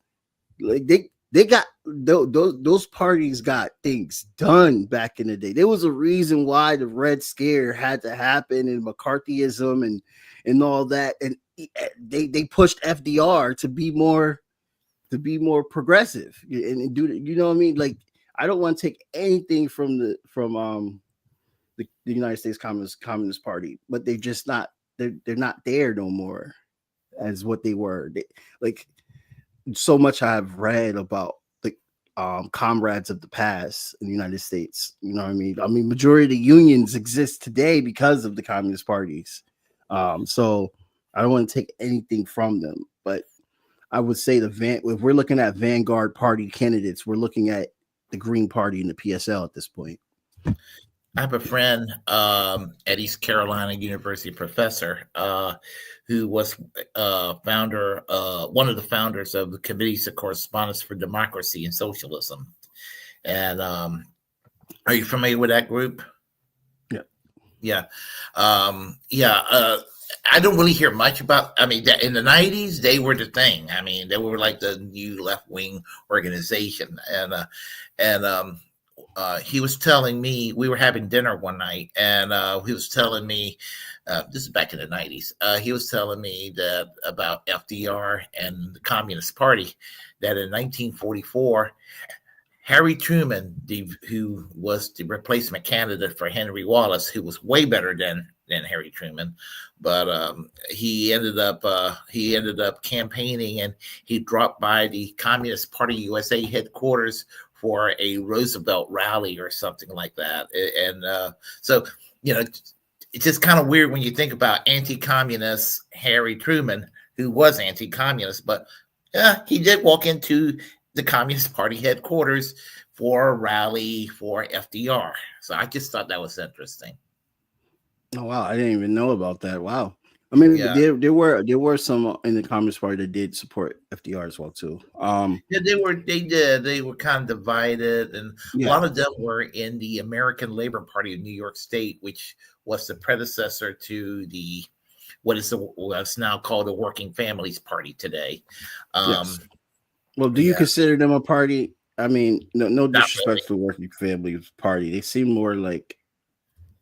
like they got those parties got things done back in the day. There was a reason why the Red Scare had to happen, and McCarthyism and all that, and they pushed FDR to be more progressive and do, you know what I mean? Like, I don't want to take anything from the United States Communist Party, but they're just not they're not there no more as what they were. Like, so much I've read about the comrades of the past in the United States. You know what I mean? I mean, majority of the unions exist today because of the communist parties. So I don't want to take anything from them, but I would say if we're looking at vanguard party candidates, we're looking at the Green Party and the PSL at this point. I have a friend at East Carolina University professor who was founder, one of the founders of the Committees of Correspondence for Democracy and Socialism. And are you familiar with that group? Yeah. Yeah. I don't really hear much about. I mean, in the 90s, they were the thing. I mean, they were like the new left wing organization, and he was telling me, we were having dinner one night, and he was telling me, this is back in the 90s. He was telling me that about FDR and the Communist Party, that in 1944. Harry Truman, who was the replacement candidate for Henry Wallace, who was way better than Harry Truman, but he ended up campaigning, and he dropped by the Communist Party USA headquarters for a Roosevelt rally or something like that. And so, it's just kind of weird when you think about anti-communist Harry Truman, who was anti-communist, but he did walk into the Communist Party headquarters for a rally for FDR. So I just thought that was interesting. Oh wow, I didn't even know about that. Wow. I mean, yeah. there were some in the Communist Party that did support FDR as well too. Yeah, they were kind of divided, and a lot of them were in the American Labor Party of New York State, which was the predecessor to the what's now called the Working Families Party today. Yes. Well, do you consider them a party? I mean, no disrespect to the Working Families Party. They seem more like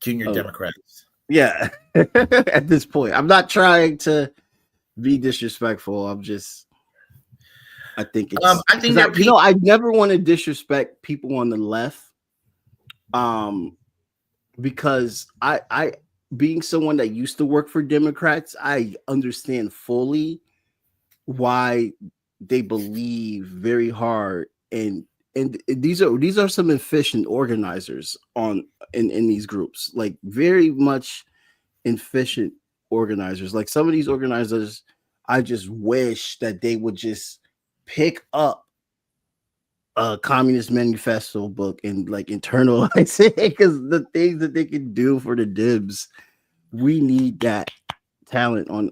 Junior Democrats. Yeah. At this point, I'm not trying to be disrespectful. I think it's I think there are people. I never want to disrespect people on the left. Because I being someone that used to work for Democrats, I understand fully why they believe very hard, and these are some efficient organizers in these groups, like very much efficient organizers. Like some of these organizers, I just wish that they would just pick up a Communist Manifesto book and like internalize it, because the things that they can do for the dibs, we need that talent on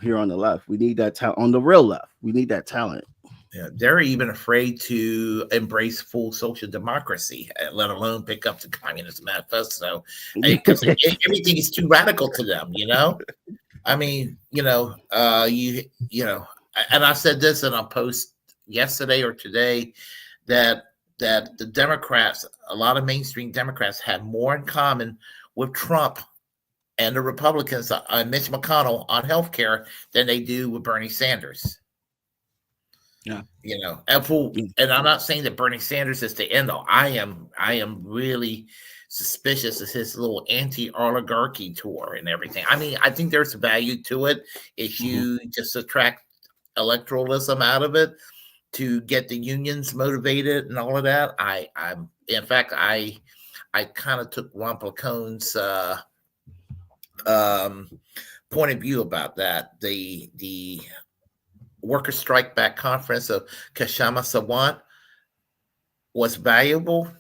here on the left. We need that talent on the real left. We need that talent. Yeah, they're even afraid to embrace full social democracy, let alone pick up the Communist Manifesto, because everything is too radical to them. I mean, and I said this in a post yesterday or today that the Democrats, a lot of mainstream Democrats, have more in common with Trump and the Republicans, Mitch McConnell, on healthcare than they do with Bernie Sanders. Yeah, and I'm not saying that Bernie Sanders is the end all. I am really suspicious of his little anti-oligarchy tour and everything. I mean, I think there's value to it if you just subtract electoralism out of it to get the unions motivated and all of that. I'm in fact I kind of took Ron Placone's point of view about that. The Worker Strike Back Conference of Kashama Sawant was valuable,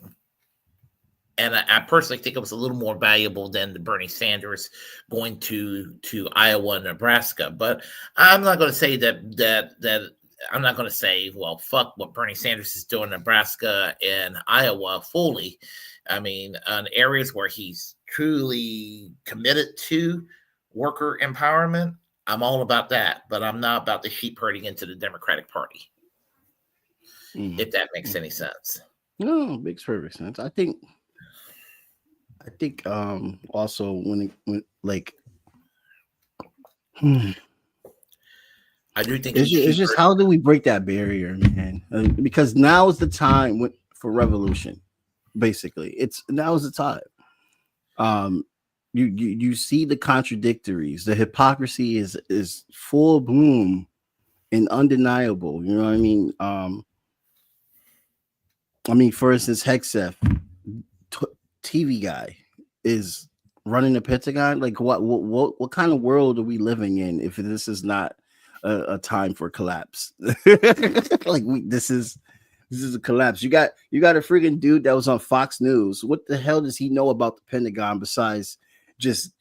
and I personally think it was a little more valuable than the Bernie Sanders going to Iowa and Nebraska. But I'm not going to say that I'm not going to say, well, fuck what Bernie Sanders is doing in Nebraska and Iowa fully. I mean, on areas where he's truly committed to worker empowerment, I'm all about that, but I'm not about the sheep herding into the Democratic Party. If that makes any sense. No, it makes perfect sense. I think also when like I do think it's just how do we break that barrier, man? Because now is the time for revolution. Basically, now is the time. You see the contradictories, the hypocrisy is full bloom and undeniable. You know what I mean, for instance, Hexef, TV guy, is running the Pentagon. Like, what kind of world are we living in if this is not a time for collapse? Like, this is a collapse. You got a freaking dude that was on Fox News. What the hell does he know about the Pentagon besides just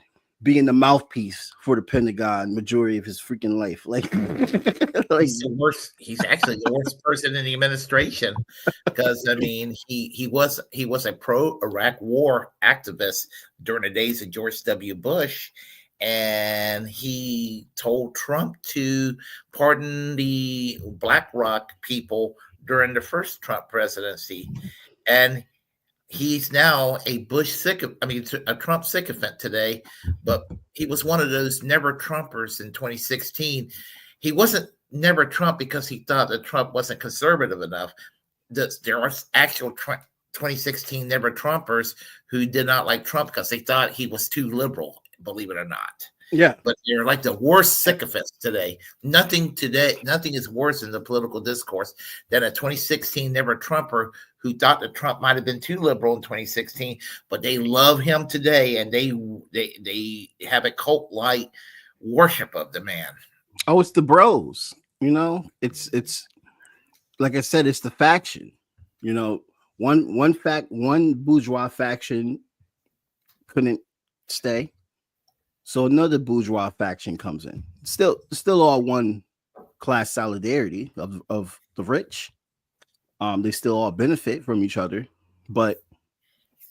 being the mouthpiece for the Pentagon majority of his freaking life? Like he's the worst. He's actually the worst person in the administration, because I mean he was a pro-Iraq war activist during the days of George W. Bush, and he told Trump to pardon the BlackRock people during the first Trump presidency, and he's now a Trump sycophant today, but he was one of those never Trumpers in 2016. He wasn't never Trump because he thought that Trump wasn't conservative enough. There are actual 2016 never Trumpers who did not like Trump because they thought he was too liberal, believe it or not. Yeah. But they're like the worst sycophants today. Nothing is worse in the political discourse than a 2016 never Trumper who thought that Trump might have been too liberal in 2016, but they love him today, and they have a cult-like worship of the man. Oh, it's the bros. It's like I said, it's the faction. One bourgeois faction couldn't stay, so another bourgeois faction comes in. Still all one class solidarity of the rich. They still all benefit from each other, but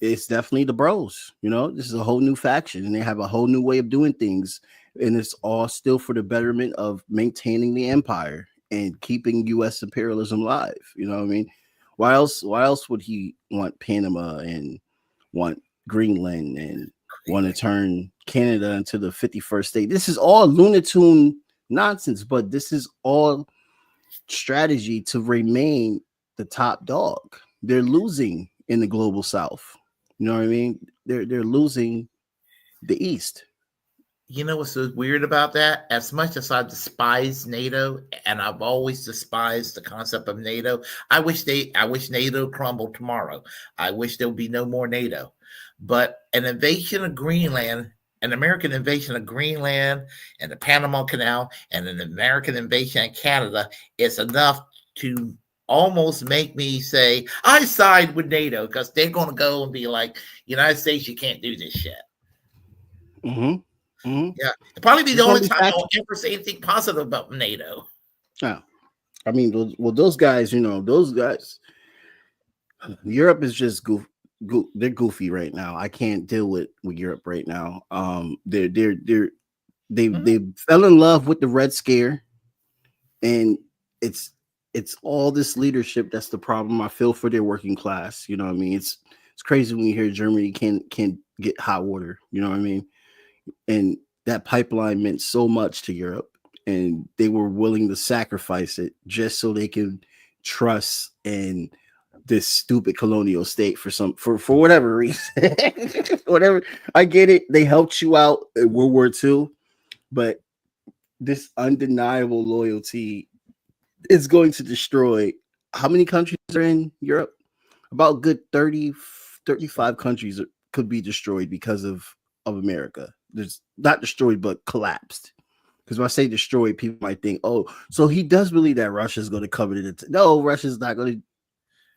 it's definitely the bros. This is a whole new faction, and they have a whole new way of doing things, and it's all still for the betterment of maintaining the empire and keeping U.S. imperialism alive. You know what I mean? Why else would he want Panama and want Greenland and want to turn Canada into the 51st state. This is all Looney Tune nonsense, but this is all strategy to remain the top dog. They're losing in the global south. You know what I mean? They're losing the East. You know what's so weird about that? As much as I despise NATO, and I've always despised the concept of NATO, I wish NATO crumbled tomorrow. I wish there would be no more NATO. But an invasion of Greenland, an American invasion of Greenland and the Panama Canal, and an American invasion of Canada is enough to almost make me say I side with NATO, because they're going to go and be like, United States, you can't do this shit. Mm-hmm. Mm-hmm. Yeah, it'll probably be the only time I'll ever say anything positive about NATO. Yeah, I mean, those guys, those guys. Europe is just they're goofy right now. I can't deal with Europe right now. They fell in love with the Red Scare, and it's all this leadership that's the problem. I feel for their working class. You know what I mean? It's crazy when you hear Germany can't get hot water. You know what I mean? And that pipeline meant so much to Europe, and they were willing to sacrifice it just so they can trust in this stupid colonial state for whatever reason. Whatever. I get it. They helped you out in World War II, but this undeniable loyalty is going to destroy. How many countries are in Europe? About good 30, 35 countries could be destroyed because of America. There's not destroyed, but collapsed. Because when I say destroyed, people might think, oh, so he does believe that Russia is going to cover it. No, Russia's not going to.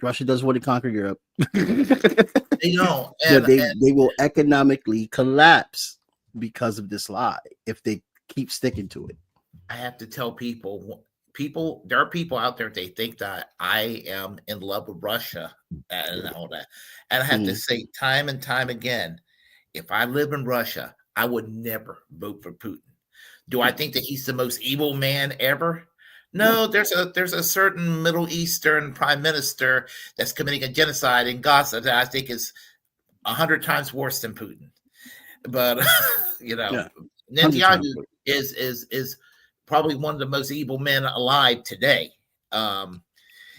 Russia does want to conquer Europe. They don't. They will economically collapse because of this lie if they keep sticking to it. I have to tell people, there are people out there, they think that I am in love with Russia and all that. And I have to say time and time again, if I live in Russia, I would never vote for Putin. Do I think that he's the most evil man ever? No, there's a certain Middle Eastern prime minister that's committing a genocide in Gaza that I think is 100 times worse than Putin. But Netanyahu is probably one of the most evil men alive today. As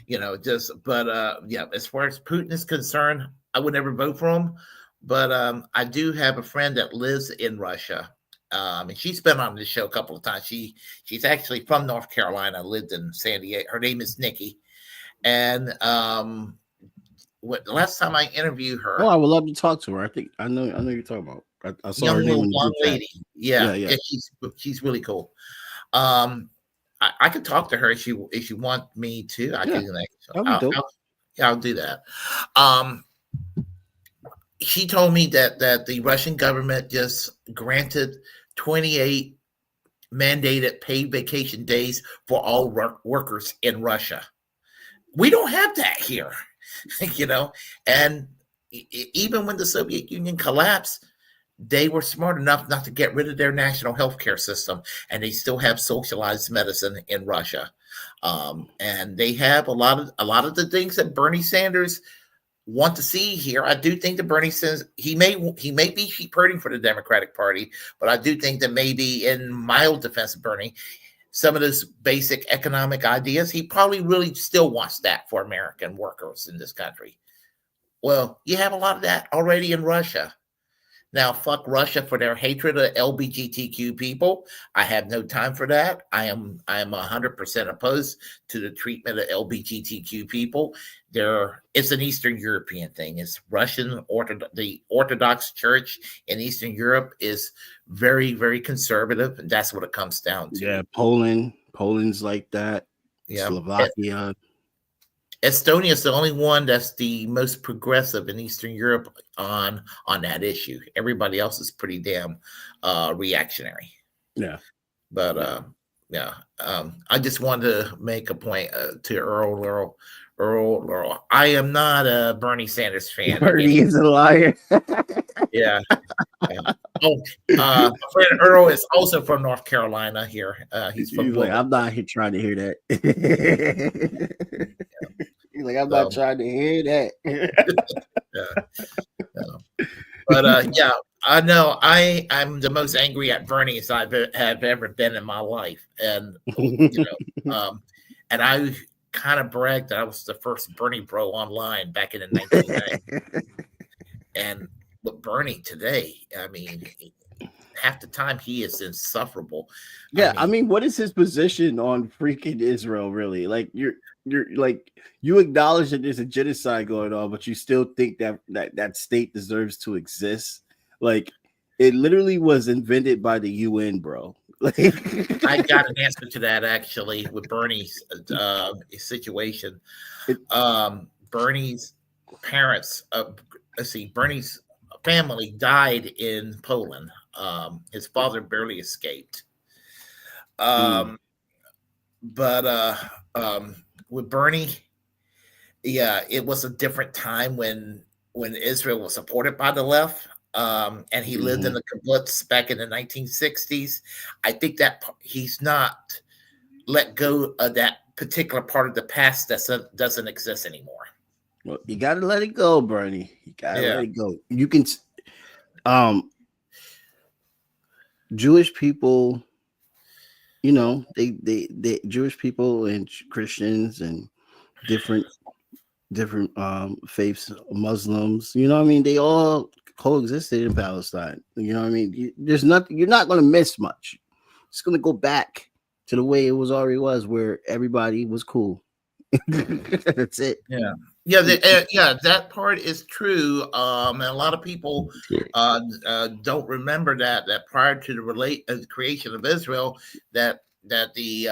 far as Putin is concerned, I would never vote for him. But I do have a friend that lives in Russia. And she's been on this show a couple of times. She's actually from North Carolina, lived in San Diego. Her name is Nikki. And the last time I interviewed her, I would love to talk to her. I know you're talking about. I saw her name. Young lady. Yeah. She's really cool. I could talk to her if you want me to. I'll do that. She told me that the Russian government just granted 28 mandated paid vacation days for all workers in Russia. We don't have that here, and even when the Soviet Union collapsed, they were smart enough not to get rid of their national healthcare system, and they still have socialized medicine in Russia. And they have a lot of the things that Bernie Sanders want to see here. I do think that Bernie says he may be sheep herding for the Democratic Party, but I do think that maybe, in mild defense of Bernie, some of those basic economic ideas, he probably really still wants that for American workers in this country. Well, you have a lot of that already in Russia. Now, fuck Russia for their hatred of LGBTQ people. I have no time for that. I am 100% opposed to the treatment of LGBTQ people. It's an Eastern European thing. It's Russian the Orthodox Church in Eastern Europe is very, very conservative, and that's what it comes down to. Yeah, Poland's like that. Yeah, Slovakia. Estonia is the only one that's the most progressive in Eastern Europe on that issue. Everybody else is pretty damn reactionary. Yeah. But I just wanted to make a point to Earl. I am not a Bernie Sanders fan. Bernie is a liar. Yeah. My friend Earl is also from North Carolina here. He's like, I'm not here trying to hear that. He's like, I'm not trying to hear that. But know I'm the most angry at Bernie as have ever been in my life, and and I kind of bragged that I was the first Bernie bro online back in the 1990s. And with Bernie today, I mean, half the time he is insufferable. I Yeah, I mean, mean, what is his position on freaking Israel? Really, like you're like you acknowledge that there's a genocide going on, but you still think that state deserves to exist. Like it literally was invented by the UN, bro. Like, I got an answer to that actually with Bernie's situation. it, Bernie's parents, let's see, Bernie's family died in Poland. His father barely escaped. mm, Um, but with Bernie, yeah, it was a different time when Israel was supported by the left. And he lived in mhm. the kibbutz back in the 1960s. I think that he's not let go of that particular part of the past that doesn't exist anymore. Well, you gotta let it go, Bernie. You gotta Yeah, let it go. You can, um, Jewish people, they Jewish people and Christians and different faiths, Muslims, what I mean, they all coexisted in Palestine. What I mean, there's nothing, you're not going to miss much. It's going to go back to the way it was already was, where everybody was cool. That's it. yeah, yeah, yeah. That part is true. And a lot of people don't remember that prior to the creation of Israel, that the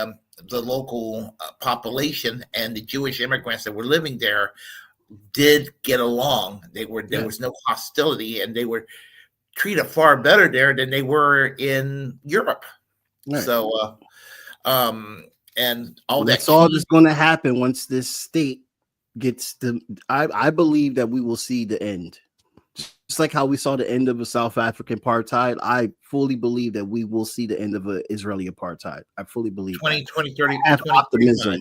local population and the Jewish immigrants that were living there did get along. There Yeah, was no hostility, and they were treated far better there than they were in Europe. right. So, and all And that that's all came. that's going to happen once this state gets the. I believe that we will see the end. Just like how we saw the end of a South African apartheid, I fully believe that we will see the end of an Israeli apartheid. I fully believe that. 20, 20, I 30, have 2035. optimism.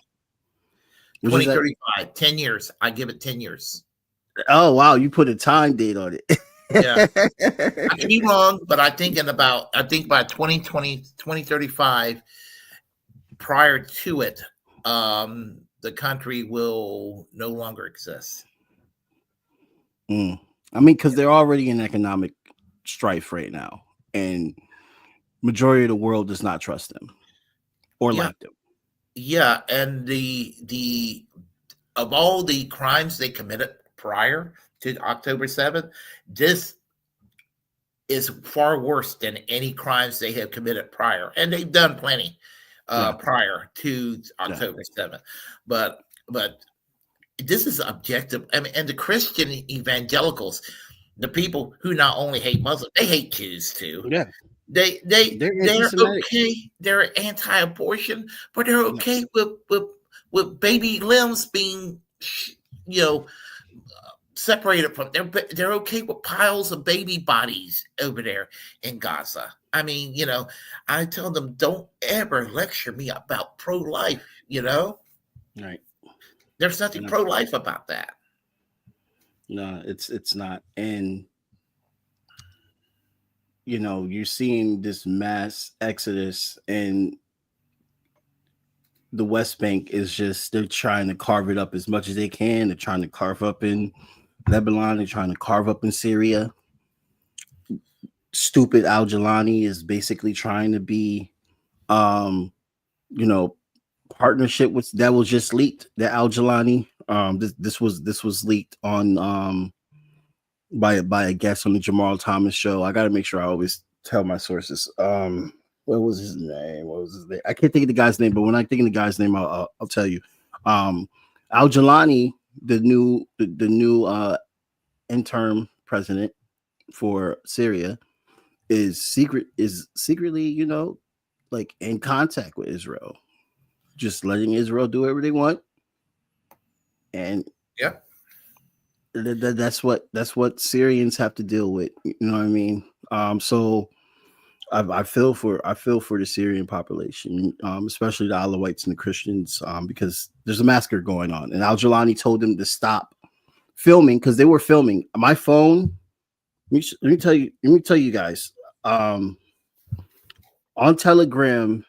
Which is that? 2035, 10 years. I give it 10 years. Oh wow, you put a time date on Yeah. it. I could be wrong, but I think by 2020, 2035, prior to it, the country will no longer exist. Mm. I mean, because they're already in economic strife right now, and majority of the world does not trust them or Yeah. like them. Yeah. And the of all the crimes they committed prior to October 7th, this is far worse than any crimes they have committed prior. And they've done plenty Yeah, prior to yeah, October 7th. But this is objective. I mean, and the Christian evangelicals, the people who not only hate Muslims, they hate Jews too. yeah. They're They're anti-Semitic. okay. They're anti-abortion, but they're Yeah, okay with baby limbs being, you know, separated from. They're okay with piles of baby bodies over there in Gaza. I mean, I tell them, don't ever lecture me about pro-life. right. There's nothing No, pro-life about that. no, it's not. And you're seeing this mass exodus, and the West Bank is just, they're trying to carve it up as much as they can. They're trying to carve up in Lebanon. They're trying to carve up in Syria. Stupid Al Jelani is basically trying to be, um, you know, partnership with, that was just leaked. That Al Jelani, this was leaked on, by a guest on the Jamal Thomas show. I got to make sure I always tell my sources. What was his name? What was his name? I can't think of the guy's name, but when I think of the guy's name, I'll tell you. Um, Al Jelani, the new interim president for Syria, is secretly, like in contact with Israel, just letting Israel do whatever they want, and Yeah. that's what Syrians have to deal with. You know what I mean? So I feel for the Syrian population, especially the Alawites and the Christians, because there's a massacre going on, and Al Jelani told them to stop filming because they were filming. My phone Let me tell you guys. On Telegram,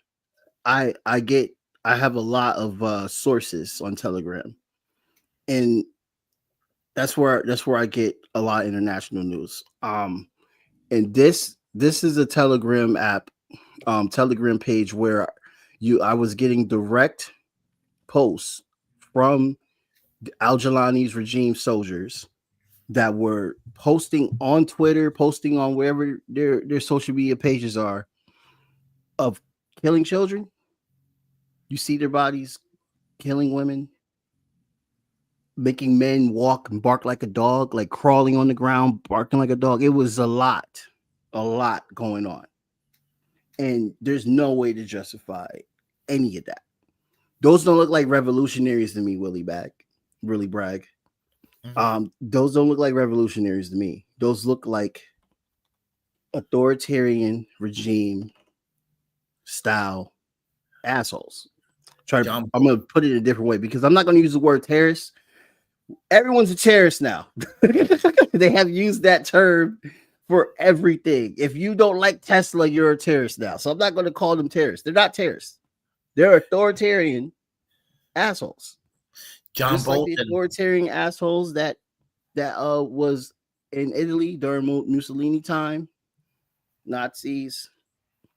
I I get I have a lot of sources on Telegram, and that's where I get a lot of international news. And this is a Telegram app, Telegram page where I was getting direct posts from Al Jelani's regime soldiers that were posting on Twitter, posting on wherever their social media pages are, of killing children. You see their bodies, killing women, making men walk and bark like a dog, like crawling on the ground, barking like a dog. It was a lot going on. And there's no way to justify any of that. Those don't look like revolutionaries to me, Willie Bragg. Mhm. Those don't look like revolutionaries to me. Those look like authoritarian regime style assholes. John I'm gonna put it a different way because I'm not gonna use the word terrorist. Everyone's a terrorist now. They have used that term for everything. If you don't like Tesla, you're a terrorist now. So I'm not gonna call them terrorists. They're not terrorists. They're authoritarian assholes. John Just like the Bolton. authoritarian assholes that was in Italy during Mussolini time, Nazis.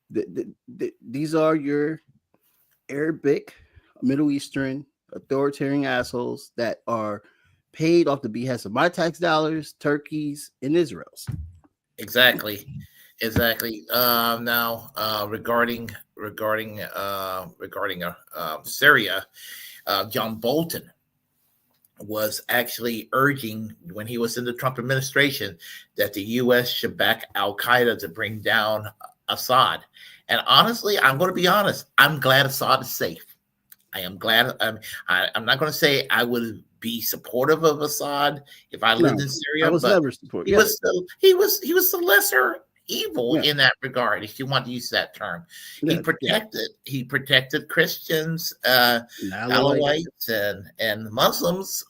These are your Arabic, Middle Eastern authoritarian assholes that are paid off the behest of my tax dollars, Turkey's, and Israel's. Exactly. Exactly. Now, regarding Syria, John Bolton was actually urging when he was in the Trump administration that the U.S. should back Al Qaeda to bring down Assad. And honestly, I'm going to be honest. I'm glad Assad is safe. I am glad. I'm not going to say I would be supportive of Assad if I lived No, in I Syria, was but never support. he Yeah, was he was the lesser evil yeah, in that regard, if you want to use that term. yeah, yeah. He protected Christians, An Alawite. Alawites, and Muslims.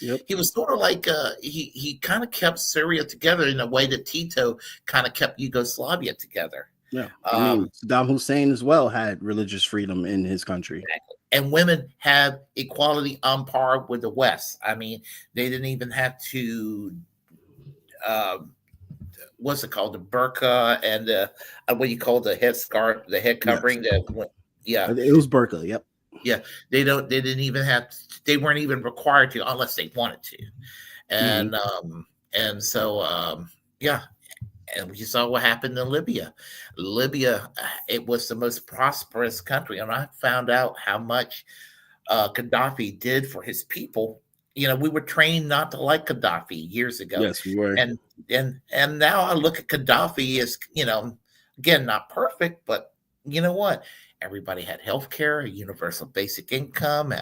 Yep. He was sort of like he kind of kept Syria together in a way that Tito kind of kept Yugoslavia together. Yeah. I Um, mean, Saddam Hussein as well had religious freedom in his country. and women have equality on par with the West. I mean, they didn't even have to um, what's it called, the burqa and the what do you call the head scarf, the head Yes. covering. That yeah, It was Berkeley. Yep. yeah. They didn't even have. They weren't even required to unless they wanted to. Hmm. And yeah. And we saw what happened in Libya. Libya, it was the most prosperous country, and I found out how much Gaddafi did for his people. You know, we were trained not to like Gaddafi years ago, Yes, we were. and now I look at Gaddafi as, you know, again, not perfect, but you know what? Everybody had health care, a universal basic income.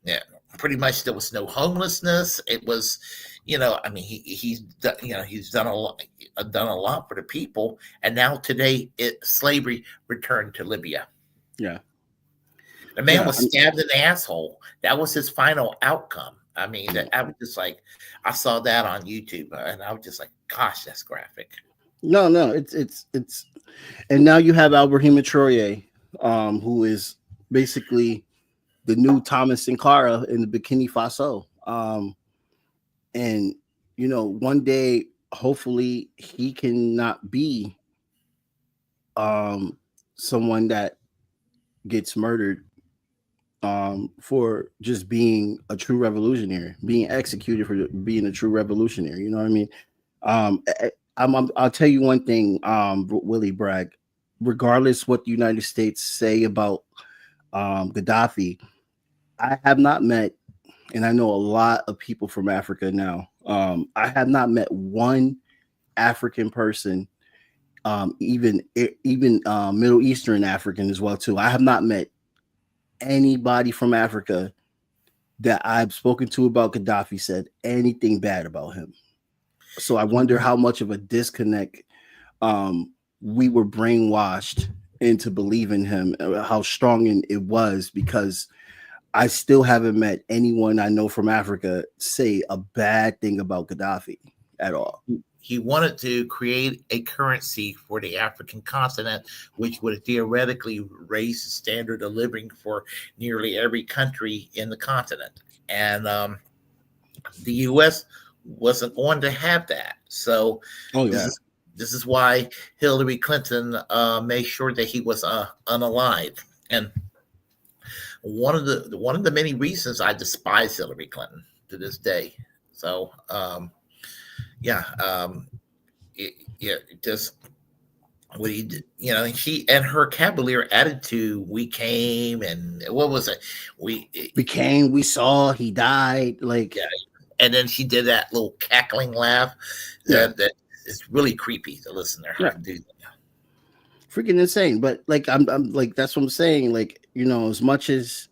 Yeah, pretty much there was no homelessness. It was, you know, I mean, he's done a lot for the people, and now today, slavery returned to Libya. Yeah. The man Yeah. was stabbed in the asshole. That was his final outcome. I mean, I was just like, I saw that on YouTube, and I was just like, gosh, that's graphic. No. And now you have Alberhima Traore, who is basically the new Thomas Sankara in the Burkina Faso. And one day, hopefully, he cannot be someone that gets murdered for just being a true revolutionary, being executed for being a true revolutionary. You know what I mean? I'll tell you one thing, Willie Bragg. Regardless what the United States say about Gaddafi, I have not met, and I know a lot of people from Africa now. I have not met one African person, even Middle Eastern African as well too. I have not met anybody from Africa that I've spoken to about Gaddafi said anything bad about him. So I wonder how much of a disconnect we were brainwashed into believing him, how strong it was, because I still haven't met anyone I know from Africa say a bad thing about Gaddafi at all. he wanted to create a currency for the African continent, which would theoretically raise the standard of living for nearly every country in the continent. And the U.S. wasn't going to have that. So Oh this yeah. is this is why Hillary Clinton made sure that he was unalive. And one of the many reasons I despise Hillary Clinton to this day. So yeah, just what he did, she and her cavalier attitude. We came and what was it? We We saw, he died. Like, Yeah, and then she did that little cackling laugh. yeah, That is really creepy to listen to yeah, her do that. freaking insane. But like, I'm like, that's what I'm saying. Like, as much as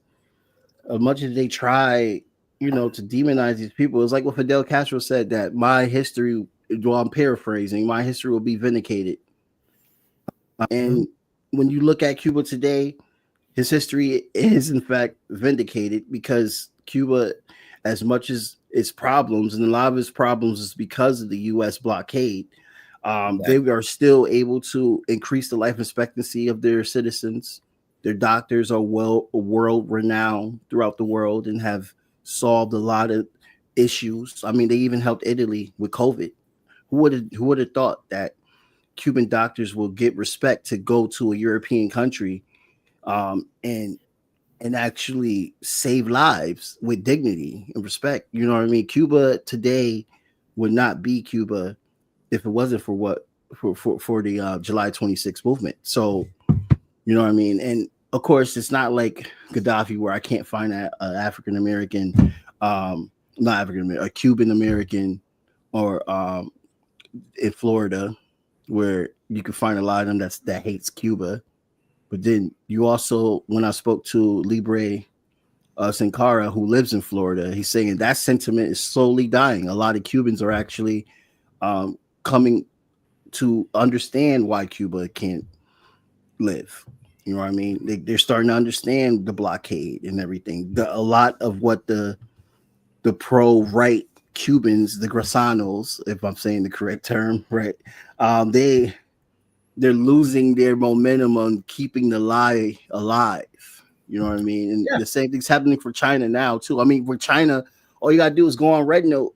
they try, to demonize these people, it's like what Fidel Castro said, that my history, well, I'm paraphrasing, my history will be vindicated. Mhm. And when you look at Cuba today, his history is in fact vindicated, because Cuba, as much as its problems, and a lot of its problems is because of the U.S. blockade, they Exactly. are still able to increase the life expectancy of their citizens. Their doctors are world renowned throughout the world and have solved a lot of issues. I mean, they even helped Italy with COVID. Who would have thought that Cuban doctors will get respect to go to a European country, and actually save lives with dignity and respect. You know what I mean? Cuba today would not be Cuba if it wasn't for the July 26th movement. So, you know what I mean? And of course, it's not like Gaddafi, where I can't find an African American, not African American, a Cuban American, or in Florida, where you can find a lot of them that hates Cuba. But then you also, when I spoke to Libre Sankara, who lives in Florida, he's saying that sentiment is slowly dying. A lot of Cubans are actually coming to understand why Cuba can't live. You know what I mean? They're starting to understand the blockade and everything. A lot of what the pro right Cubans, the Grasanos, if I'm saying the correct term, right? They're losing their momentum on keeping the lie alive. You know what I mean? And Yeah. the same thing's happening for China now too. I mean, for China, all you gotta do is go on Red Note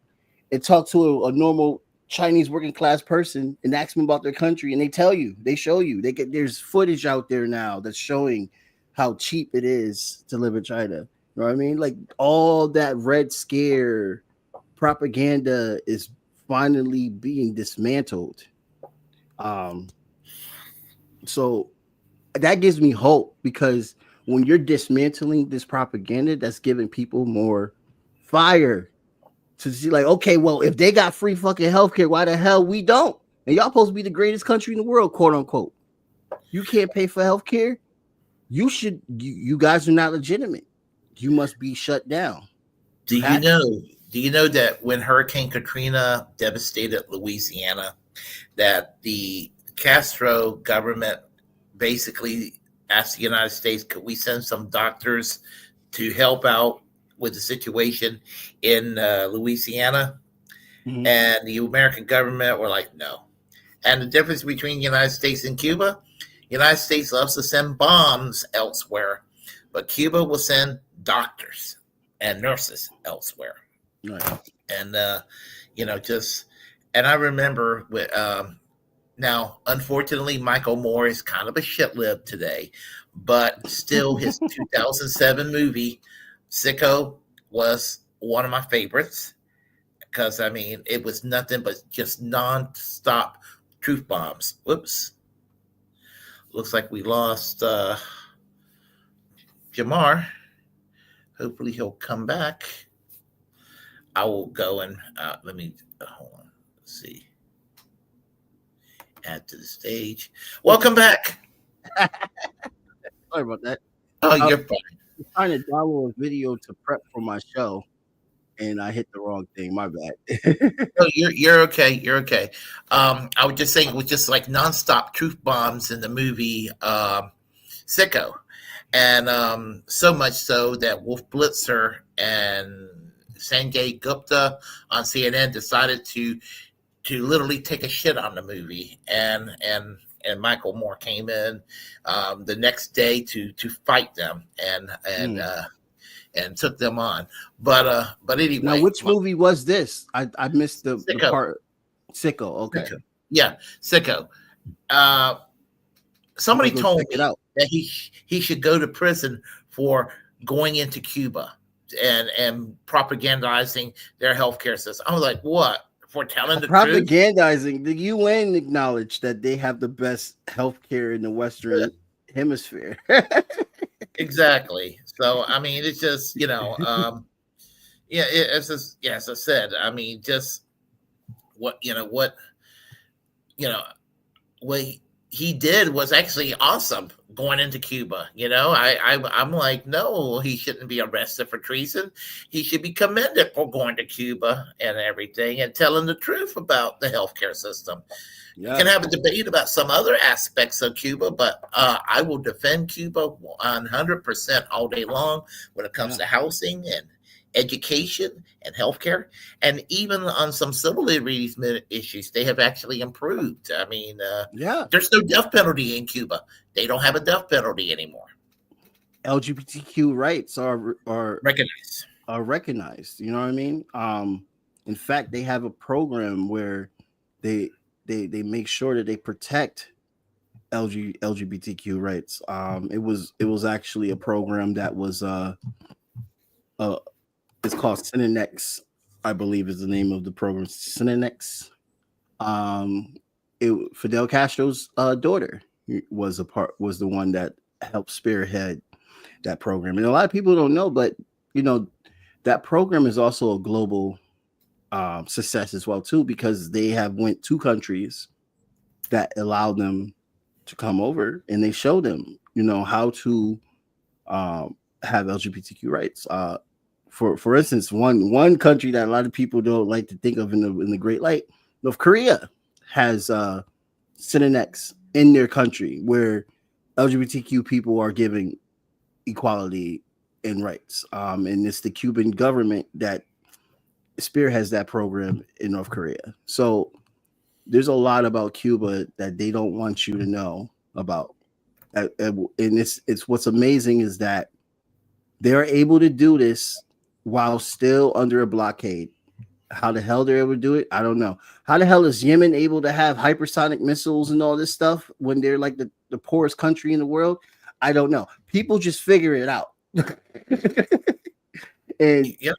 and talk to a normal Chinese working class person and ask them about their country, and they show you. There's footage out there now that's showing how cheap it is to live in China. You know what I mean? Like, all that Red Scare propaganda is finally being dismantled. Um, so that gives me hope, because when you're dismantling this propaganda, that's giving people more fire to see, like, okay, well, if they got free fucking healthcare, why the hell we don't? And y'all supposed to be the greatest country in the world, quote unquote. You can't pay for healthcare. You guys are not legitimate. You must be shut down. Do you Pat? know? Do you know that when Hurricane Katrina devastated Louisiana, that the Castro government basically asked the United States, could we send some doctors to help out with the situation in Louisiana? Mm-hmm. And the American government were like, no. And the difference between the United States and Cuba, the United States loves to send bombs elsewhere, but Cuba will send doctors and nurses elsewhere. Right. And just and I remember with now, unfortunately, Michael Moore is kind of a shit lib today, but still, his 2007 movie Sicko was one of my favorites, because I mean, it was nothing but just non-stop truth bombs. Whoops, looks like we lost Jamar. Hopefully, he'll come back. I will go and let me hold on. Let's see. Add to the stage. Welcome back. Sorry about that. Oh, I you're fine. was trying to download a video to prep for my show, and I hit the wrong thing. My bad. No, you're okay. You're okay. I was just saying it was just like nonstop truth bombs in the movie Sicko, and so much so that Wolf Blitzer and Sanjay Gupta on CNN decided to literally take a shit on the movie, and Michael Moore came in the next day to fight them and took them on. But Now, anyway, which movie was this? I missed the Sicko, part. Sicko. Okay, Sicko, yeah, Sicko. Uh, I'm gonna Somebody go told check it me out. that he should go to prison for going into Cuba and propagandizing their healthcare system. I was like, what? For telling the truth? Propagandizing. The UN acknowledged that they have the best healthcare in the Western Hemisphere. Exactly. So I mean, it's just yeah. It's just yeah. As I said, I mean, just what you know what he did was actually awesome going into Cuba. I'm like, no, he shouldn't be arrested for treason. He should be commended for going to Cuba and everything and telling the truth about the healthcare system. You can Yeah, have a debate about some other aspects of Cuba, but I will defend Cuba 100% all day long when it comes yeah, to housing and education and healthcare, and even on some civil liberties issues, they have actually improved. I mean, yeah. there's no death penalty in Cuba. They don't have a death penalty anymore. LGBTQ rights are Recognize. are recognized. You know what I mean? In fact, they have a program where they they make sure that they protect LGBTQ rights. It was actually a program that was uh it's called Synex, I believe is the name of the program. Synex. Um, Fidel Castro's daughter was the one that helped spearhead that program, and a lot of people don't know, but you know that program is also a global success as well too, because they have went to countries that allowed them to come over, and they show them how to have LGBTQ rights. For instance, one country that a lot of people don't like to think of in the great light, North Korea has Synex in their country where LGBTQ people are giving equality and rights. And it's the Cuban government that spearheads that program in North Korea. So there's a lot about Cuba that they don't want you to know about. And it's what's amazing is that they're able to do this while still under a blockade. How the hell they're able to do it, I don't know. How the hell is Yemen able to have hypersonic missiles and all this stuff when they're like the poorest country in the world? I don't know. People just figure it out. And Yep,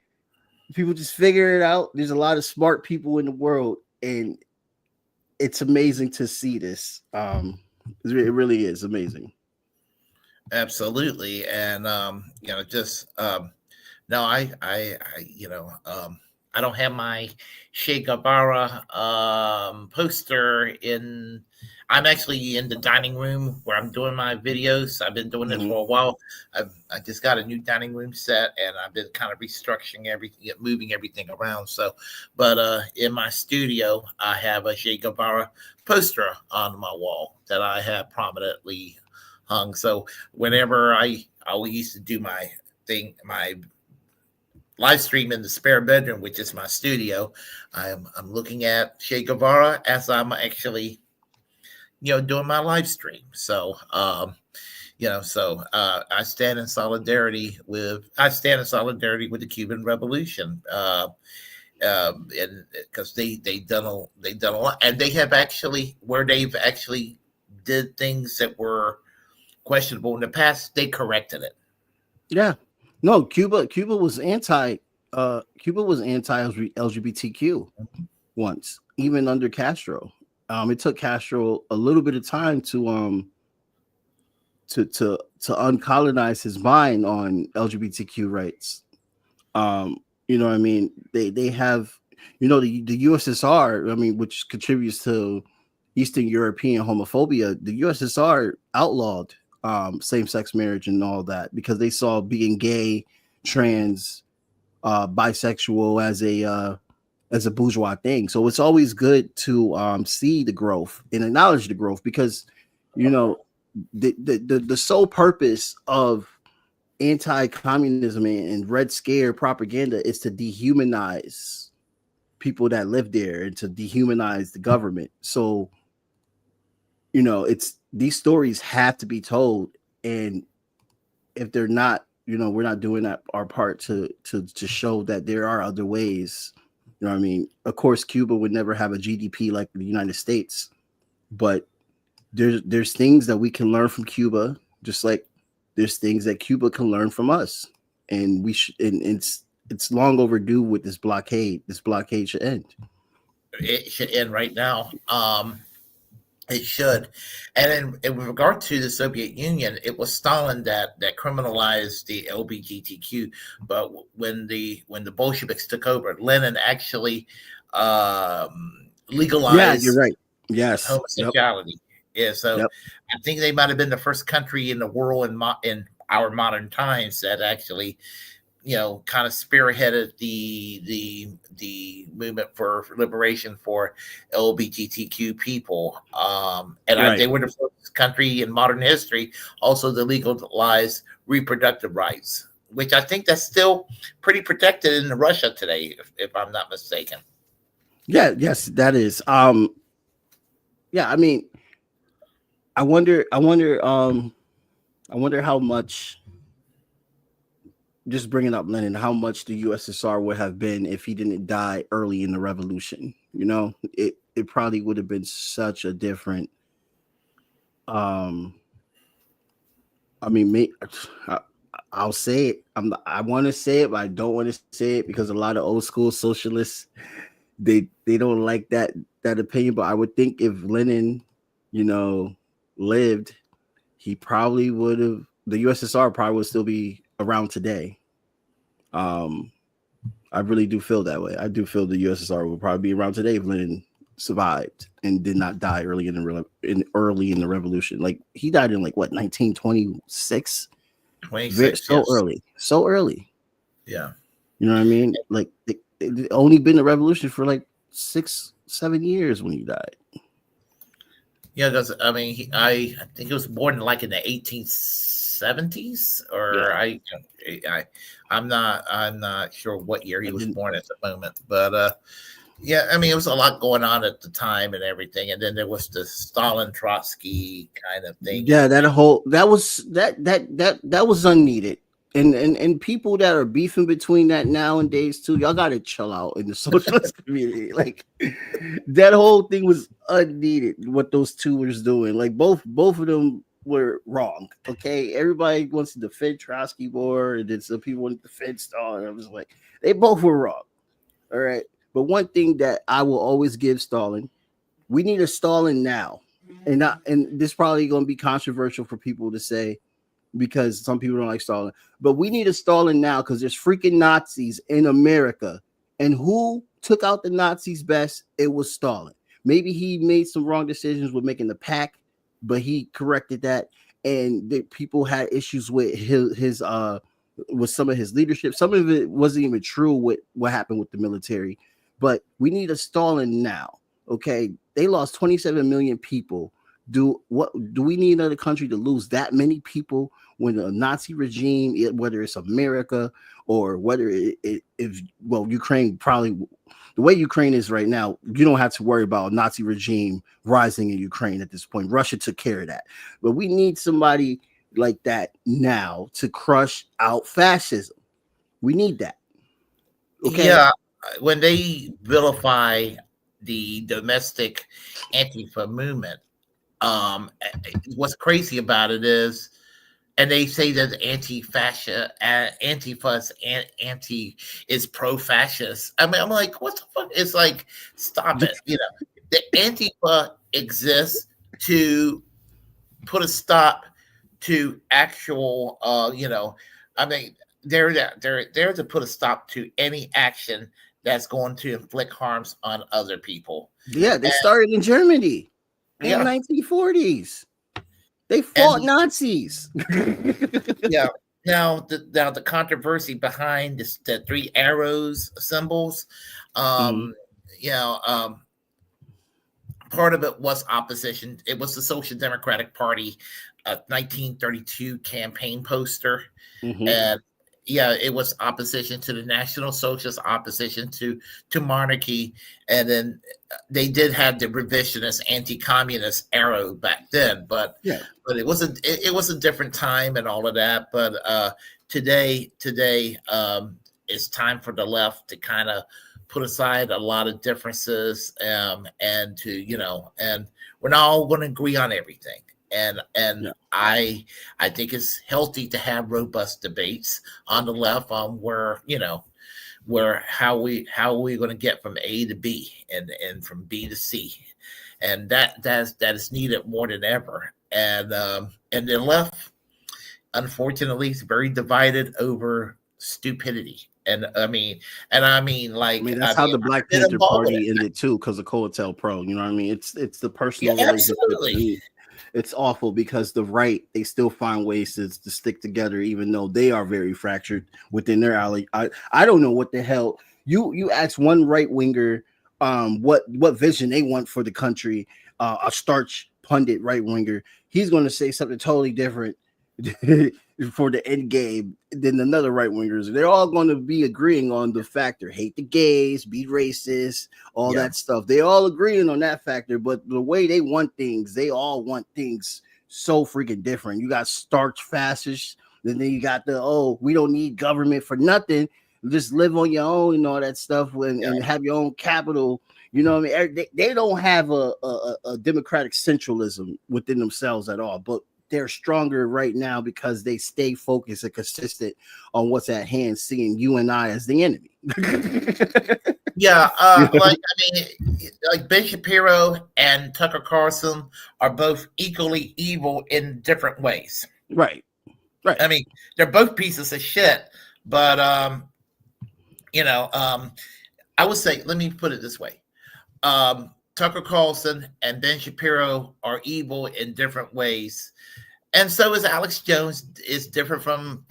people just figure it out. There's a lot of smart people in the world, and it's amazing to see this. It really is amazing. absolutely. And just no, I don't have my Che Guevara poster in. I'm actually in the dining room where I'm doing my videos. I've been doing this Mhm. for a while. I just got a new dining room set, and I've been kind of restructuring everything, moving everything around. So, but in my studio, I have a Che Guevara poster on my wall that I have prominently hung. So whenever I used to do my thing, my live stream in the spare bedroom, which is my studio. I'm looking at Che Guevara as I'm actually doing my live stream. So I stand in solidarity with the Cuban Revolution. And because they've done a lot, and they have actually where they've actually did things that were questionable in the past, they corrected it. Yeah. No, Cuba was anti LGBTQ once, even under Castro. It took Castro a little bit of time to uncolonize his mind on LGBTQ rights. You know what I mean? They have, the USSR, I mean, which contributes to Eastern European homophobia. The USSR outlawed same-sex marriage and all that because they saw being gay, trans, bisexual as a bourgeois thing. So it's always good to see the growth and acknowledge the growth, because you know the sole purpose of anti-communism and red scare propaganda is to dehumanize people that live there and to dehumanize the government. So, you know, it's these stories have to be told, and if they're not, you know, we're not doing that our part to show that there are other ways. You know what I mean? Of course, Cuba would never have a GDP like the United States, but there's things that we can learn from Cuba, just like there's things that Cuba can learn from us, and we should. And it's long overdue with this blockade. This blockade should end. It should end right now. It should. And in regard to the Soviet Union, it was Stalin that criminalized the LGBTQ. But when the Bolsheviks took over, Lenin actually Yeah, you're legalized right. Yes. Yep. homosexuality. Yeah, so Yep. I think they might have been the first country in the world in our modern times that actually, kind of spearheaded the movement for liberation for LGBTQ people. They Right. were the first country in modern history also to legalize reproductive rights, which I think that's still pretty protected in Russia today, if I'm not mistaken. Yeah. Yes, that is. Yeah. I mean, I wonder. I wonder how much. Just bringing up Lenin, how much the USSR would have been if he didn't die early in the revolution. You know, it probably would have been such a different. Um, I mean, I, I'll say it. I want to say it, but I don't want to say it because a lot of old school socialists they don't like that opinion. But I would think if Lenin, you know, lived, he probably would have. The USSR probably would still be around today. Um, I really do feel that way. I do feel the USSR will probably be around today if Lenin survived and did not die early early in the revolution. Like he died in like what 1926. 26, So yes. early, so early. Yeah. You know what I mean? Like it only been a revolution for like 6-7 years when he died. Yeah, because I mean, I think he was born like in the 1870s, or Yeah, I'm not sure what year he I was didn't. born at the moment, but yeah, I mean, it was a lot going on at the time and everything, and then there was the Stalin Trotsky kind of thing, Yeah, that was unneeded. And people that are beefing between that nowadays too, y'all gotta chill out in the socialist community. Like that whole thing was unneeded. What those two was doing, like both of them were wrong. Okay, everybody wants to defend Trotsky more, and then some people want to defend Stalin. I was like, they both were wrong. All right, but one thing that I will always give Stalin, we need a Stalin now, and this probably going to be controversial for people to say because some people don't like Stalin, but we need a Stalin now because there's freaking Nazis in America, and who took out the Nazis best? It was Stalin. Maybe he made some wrong decisions with making the pact, but he corrected that, and the people had issues with his with some of his leadership. Some of it wasn't even true with what happened with the military, but we need a Stalin now. Okay, they lost 27 million people. Do we need another country to lose that many people when a Nazi regime, whether it's America or whether if Ukraine, probably the way Ukraine is right now, you don't have to worry about a Nazi regime rising in Ukraine at this point. Russia took care of that, but we need somebody like that now to crush out fascism. We need that. Okay. yeah. When they vilify the domestic Antifa movement, what's crazy about it is, and they say that anti-fascist, anti-fuss, anti is pro-fascist. I mean, I'm like, what the fuck? It's like, stop it. The Antifa exists to put a stop to actual, I mean, they're to put a stop to any action that's going to inflict harms on other people. Yeah, they And started in Germany in yeah, 1940s. They fought and Nazis. yeah. Now the controversy behind the three arrows symbols, Mhm. um, you know, um, part of it was opposition. It was the Social Democratic Party, 1932 campaign poster, Mhm. and yeah, it was opposition to the National Socialist, opposition to monarchy, and then they did have the revisionist anti-communist arrow back then, Yeah. but it was a different time and all of that. But today it's time for the left to kind of put aside a lot of differences, and to and we're not all going to agree on everything. And Yeah. I think it's healthy to have robust debates on the left on where how we going to get from A to B and from B to C, and that is needed more than ever. And the left, unfortunately, is very divided over stupidity. That's how the I've Black been Panther involved in it. Party ended too, because of Coattail Pro. You know what I mean? It's the Yeah, personal relationship. absolutely. It's awful because the right, they still find ways to stick together, even though they are very fractured within their alley. I don't know what the hell you ask one right winger what vision they want for the country, a starch pundit right winger, he's going to say something totally different for the end game than another right wingers. They're all going to be agreeing on the factor: hate the gays, be racist, all Yeah, that stuff. They all agreeing on that factor, but the way they want things, they all want things so freaking different. You got starch fascists, and then you got we don't need government for nothing. Just live on your own and all that stuff, yeah, and have your own capital. You know what I mean? They don't have a democratic centralism within themselves at all, but they're stronger right now because they stay focused and consistent on what's at hand, seeing you and I as the enemy. yeah. You know? Like Ben Shapiro and Tucker Carlson are both equally evil in different ways. Right. Right. I mean, they're both pieces of shit, but I would say, let me put it this way. Tucker Carlson and Ben Shapiro are evil in different ways, and so is Alex Jones. Is different from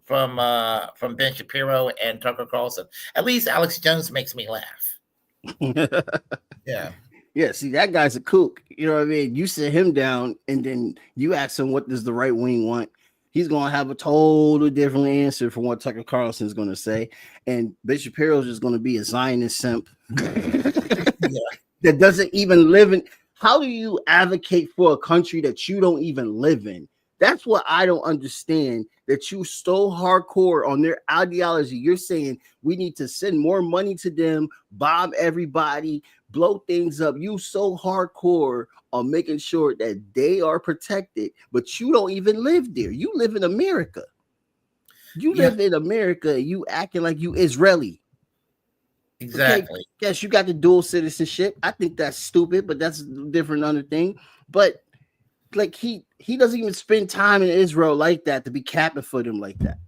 Ben Shapiro and Tucker Carlson. At least Alex Jones makes me laugh. Yeah, Yeah, see, that guy's a kook. You know what I mean? You sit him down and then you ask him what does the right wing want. He's gonna have a total different answer from what Tucker Carlson's gonna say. And Ben Shapiro's just gonna be a Zionist simp yeah, that doesn't even live in. How do you advocate for a country that you don't even live in? That's what I don't understand. That you so hardcore on their ideology. You're saying we need to send more money to them, bomb everybody, blow things up. You so hardcore on making sure that they are protected, but you don't even live there. You live in America. You yeah, live in America. You acting like you Israeli. Okay, exactly. yes, you got the dual citizenship. I think that's stupid, but that's a different other thing. But like he doesn't even spend time in Israel like that to be capping for them like that.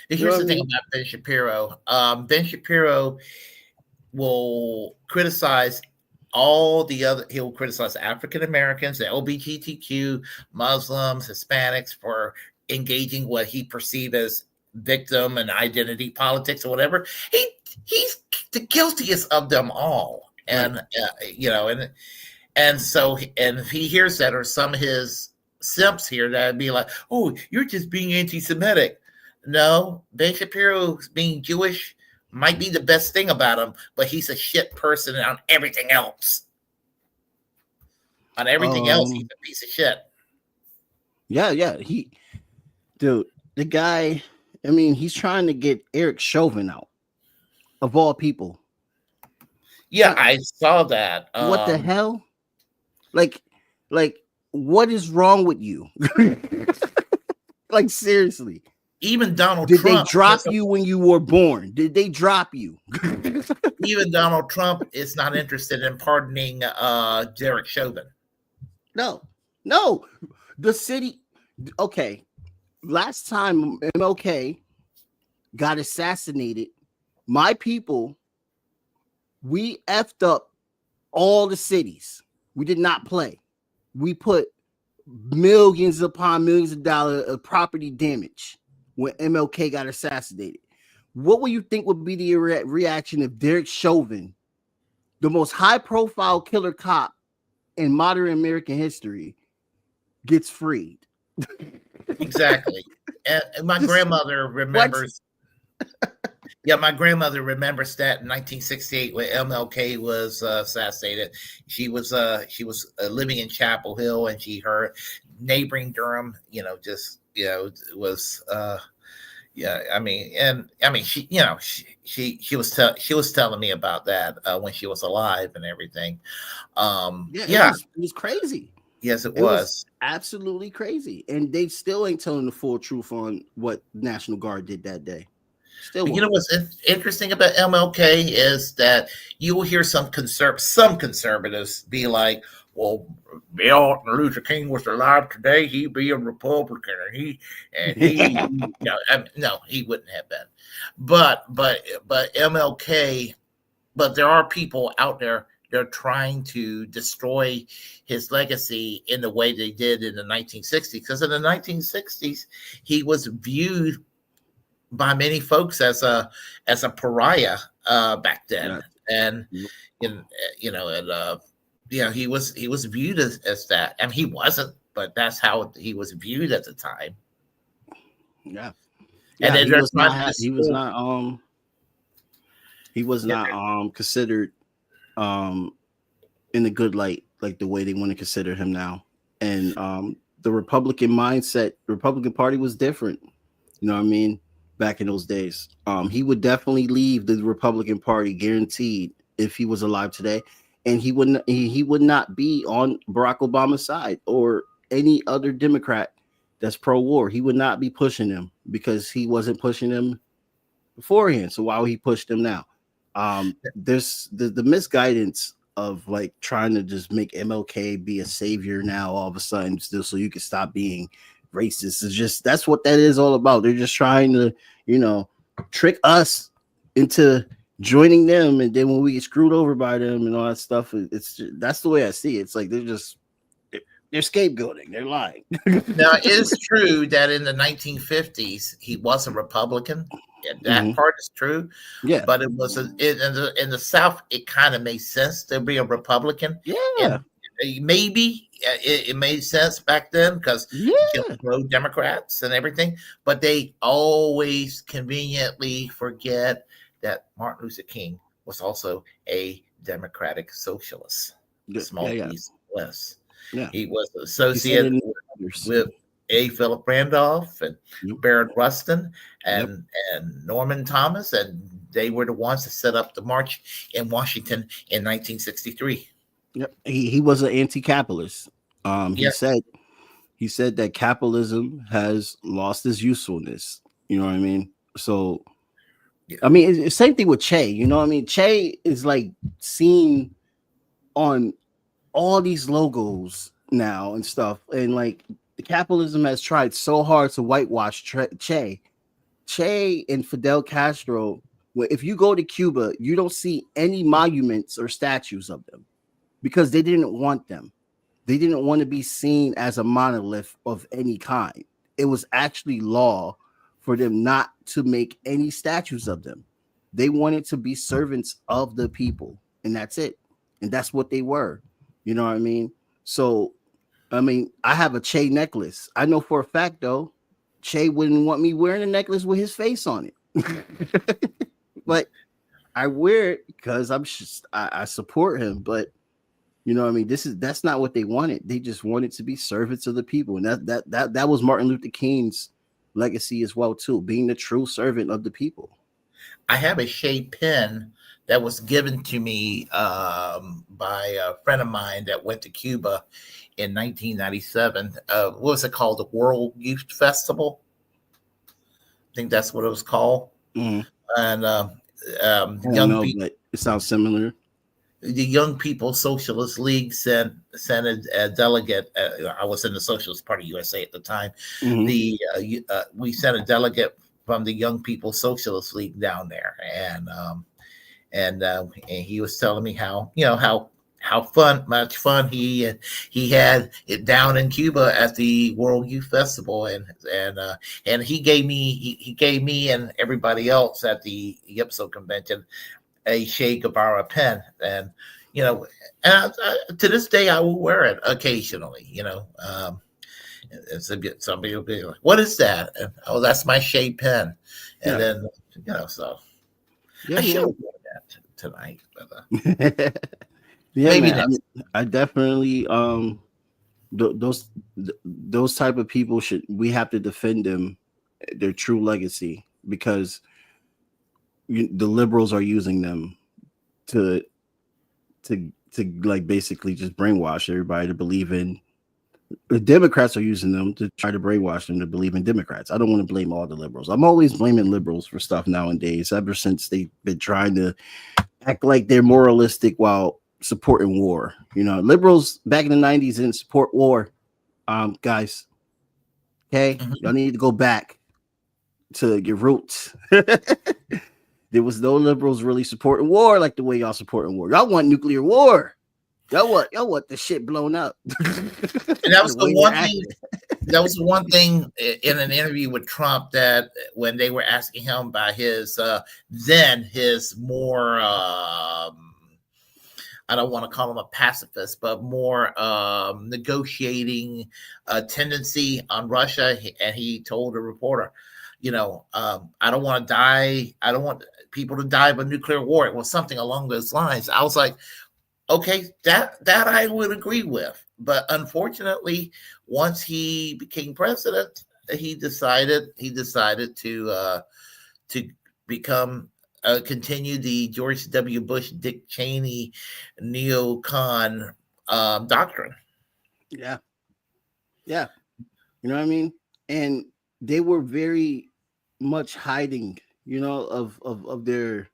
And You know here's what the I thing mean? about Ben Shapiro. Ben Shapiro will criticize he'll criticize African Americans, the LGBTQ, Muslims, Hispanics for engaging what he perceived as victim and identity politics or whatever. He's the guiltiest of them all. Right. And and if he hears that, or some of his simps here, that'd be like, oh, you're just being anti-Semitic. No, Ben Shapiro being Jewish might be the best thing about him, but he's a shit person on everything else. On everything else, he's Um. a piece of shit. Yeah. Yeah. Dude, the guy. I mean, he's trying to get Eric Chauvin out of all people. Yeah, Like, I saw that. what the hell? Like, like, what is wrong with you? Like, seriously. Even Donald Did they Trump, drop you when you were born? Did they drop you? even Donald Trump is not interested in pardoning Derek Chauvin. No, no. The city. Okay, last time MLK got assassinated, my people, we effed up all the cities. We did not play. We put millions upon millions of dollars of property damage when MLK got assassinated. What would you think would be the reaction if Derek Chauvin, the most high-profile killer cop in modern American history, gets freed? Exactly. And my Just grandmother what? remembers. Yeah, my grandmother remembers that in 1968 when MLK was assassinated. She was living in Chapel Hill, and she heard neighboring Durham, just was yeah. I mean, she was telling me about that when she was alive and everything. Yeah, Yeah, it was crazy. yes, it It was was. absolutely crazy, and they still ain't telling the full truth on what National Guard did that day. Still You won't. know what's interesting about MLK is that you will hear some conservatives be like, "Well, Bill Luther King was alive today, he'd be a Republican, no, he wouldn't have been." But MLK, but there are people out there. They're trying to destroy his legacy in the way they did in the 1960s. Because in the 1960s, he was viewed by many folks as a pariah back then, Yeah. and in he was viewed as that. I mean, he wasn't, but that's how he was viewed at the time. Yeah. And Yeah, then he they're was trying to not destroy. he was Yeah, not considered um in a good light, like the way they want to consider him now. And the Republican mindset, Republican Party was different. You know what I mean? Back in those days, he would definitely leave the Republican Party guaranteed if he was alive today, and he would not be on Barack Obama's side or any other Democrat that's pro-war. He would not be pushing them because he wasn't pushing them beforehand. So why would he push them now? There's the misguidance of like trying to just make MLK be a savior now all of a sudden, still so you can stop being racist. It's just that's what that is all about. They're just trying to, you know, trick us into joining them, and then when we get screwed over by them and all that stuff, it's just, that's the way I see it. It's like they're scapegoating. They're lying. now it is true that in the 1950s he was a Republican. Yeah, that Mhm. part is true, Yeah, but it was in the South. It kind of made sense to be a Republican, yeah, and maybe it made sense back then because yeah. pro Democrats and everything. But they always conveniently forget that Martin Luther King was also a democratic socialist, Yeah, yeah, small yeah, piece less. yeah. He was He said it associated in others. with A. Philip Randolph and Yep, Barrett Rustin yep, and Norman Thomas, and they were the ones that set up the march in Washington in 1963. yep. He was an anti-capitalist. Yeah, He said that capitalism has lost its usefulness. You know what I mean? So yeah. I mean, it's same thing with Che. You know what I mean? Che is like seen on all these logos now and stuff, and like the capitalism has tried so hard to whitewash Che. Che and Fidel Castro. If you go to Cuba, you don't see any monuments or statues of them because they didn't want them. They didn't want to be seen as a monolith of any kind. It was actually law for them not to make any statues of them. They wanted to be servants of the people, and that's it. And that's what they were. You know what I mean? So, I mean, I have a Che necklace. I know for a fact, though, Che wouldn't want me wearing a necklace with his face on it. But I wear it because I support him. But you know what I mean? That's not what they wanted. They just wanted to be servants of the people. And that was Martin Luther King's legacy as well, too, being the true servant of the people. I have a shade pen that was given to me by a friend of mine that went to Cuba in 1997. What was it called? The World Youth Festival. I think that's what it was called. Mhm. And I don't young know, people, but it sounds similar. the Young People Socialist League sent a delegate. I was in the Socialist Party USA at the time. Hmm. We sent a delegate from the Young People Socialist League down there, and he was telling me how much fun he had it down in Cuba at the World Youth Festival, and he gave me and everybody else at the YPSO convention a Che Guevara pen, and you know, to this day I will wear it occasionally. Somebody will be like, "What is that?" And, oh, that's my Che pen, and Yeah. then So Yeah, I should yeah. have done that tonight, but Yeah, maybe man. next. I definitely those type of people we have to defend them, their true legacy, because the liberals are using them to like basically just brainwash everybody to believe in. The Democrats are using them to try to brainwash them to believe in Democrats. I don't want to blame all the liberals. I'm always blaming liberals for stuff nowadays, ever since they've been trying to act like they're moralistic while supporting war. Liberals back in the 90s didn't support war. Guys, okay, Mhm. y'all need to go back to your roots. There was no liberals really supporting war like the way y'all supporting war. Y'all want nuclear war. Y'all want the shit blown up. And that The was the way they're one thing. acting. That was the one thing in an interview with Trump, that when they were asking him about his his more I don't want to call him a pacifist, but more negotiating tendency on Russia, and he told a reporter, I don't want to die. I don't want people to die of a nuclear war. It was something along those lines. I was like, okay, that I would agree with. But unfortunately, once he became president, he decided to become continue the George W. Bush, Dick Cheney neocon doctrine. Yeah, yeah. You know what I mean? And they were very much hiding, of their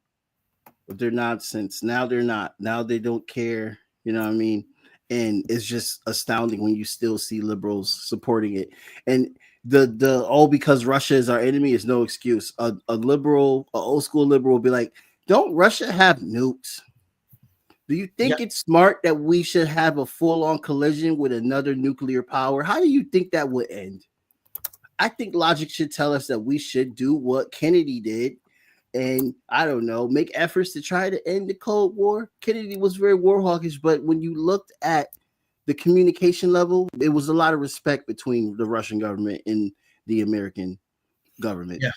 nonsense. Now they're not. Now they don't care. You know what I mean? And it's just astounding when you still see liberals supporting it. And the all because Russia is our enemy is no excuse. A liberal, a old school liberal will be like, don't Russia have nukes? Do you Yeah, think it's smart that we should have a full on collision with another nuclear power? How do you think that would end? I think logic should tell us that we should do what Kennedy did, and I don't know, make efforts to try to end the Cold War. Kennedy was very war hawkish, but when you looked at the communication level, it was a lot of respect between the Russian government and the American government. yeah,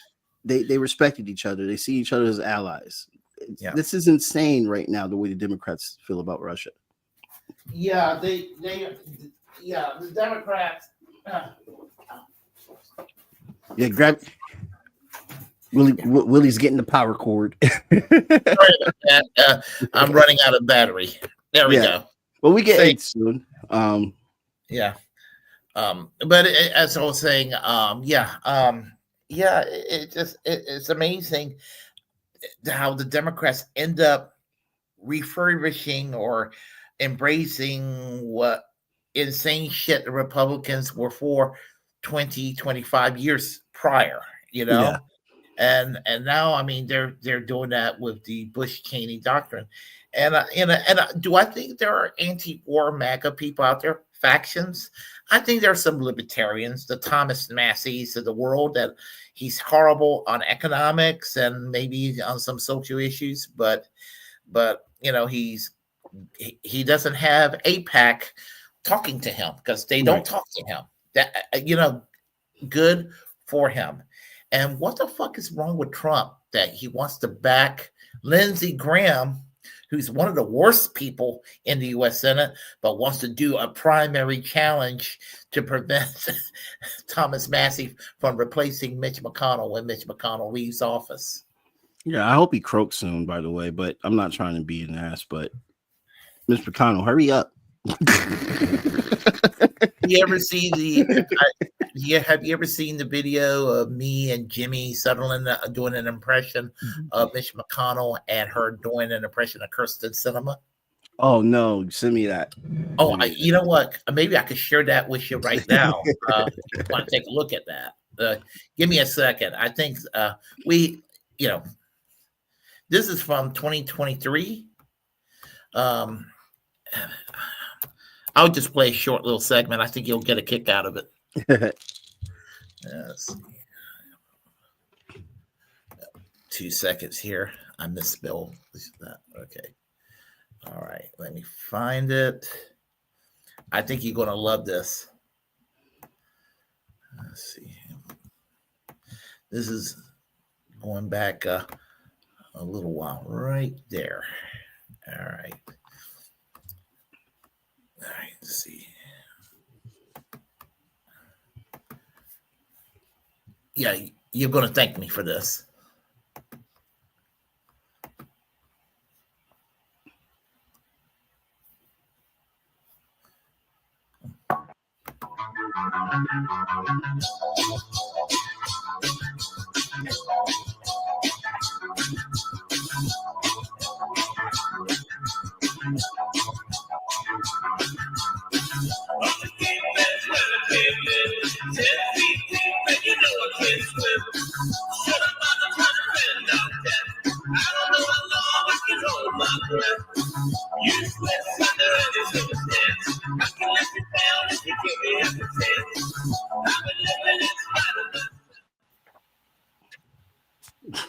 They respected each other. They see each other as allies. yeah, This is insane right now, the way the Democrats feel about Russia. yeah. The Democrats. Yeah, grab Willie's getting the power cord. Sorry about that. I'm running out of battery. There we Yeah. go. Well, we get Say, in soon. yeah. But as I was saying, yeah, it's amazing how the Democrats end up refurbishing or embracing what insane shit the Republicans were for 20, 25 years prior, you Yeah. know? And now, I mean, they're doing that with the Bush Cheney doctrine. And do I think there are anti-war MAGA people out there, factions? I think there are some libertarians, the Thomas Masseys of the world, that he's horrible on economics and maybe on some social issues, but he doesn't have APAC talking to him because they don't Right. talk to him. That good for him. And what the fuck is wrong with Trump that he wants to back Lindsey Graham, who's one of the worst people in the U.S. Senate, but wants to do a primary challenge to prevent Thomas Massey from replacing Mitch McConnell when Mitch McConnell leaves office? Yeah, I hope he croaks soon, by the way, but I'm not trying to be an ass, but Mr. McConnell, hurry up. You ever see have you ever seen the video of me and Jimmy Sutherland doing an impression of Mitch McConnell and her doing an impression of Kirsten Cinema? Oh no, send me that. Oh, Send me you know what? Maybe I could share that with you right now. If you want to take a look at that. Give me a second. I think we, you know, this is from 2023. Um, I'll just play a short little segment. I think you'll get a kick out of it. that. Yes. 2 seconds here. I misspelled that. Okay. All right. Let me find it. I think you're going to love this. Let's see. This is going back a little while, right there. All right. All right. Let's see. Yeah, you're going to thank me for this.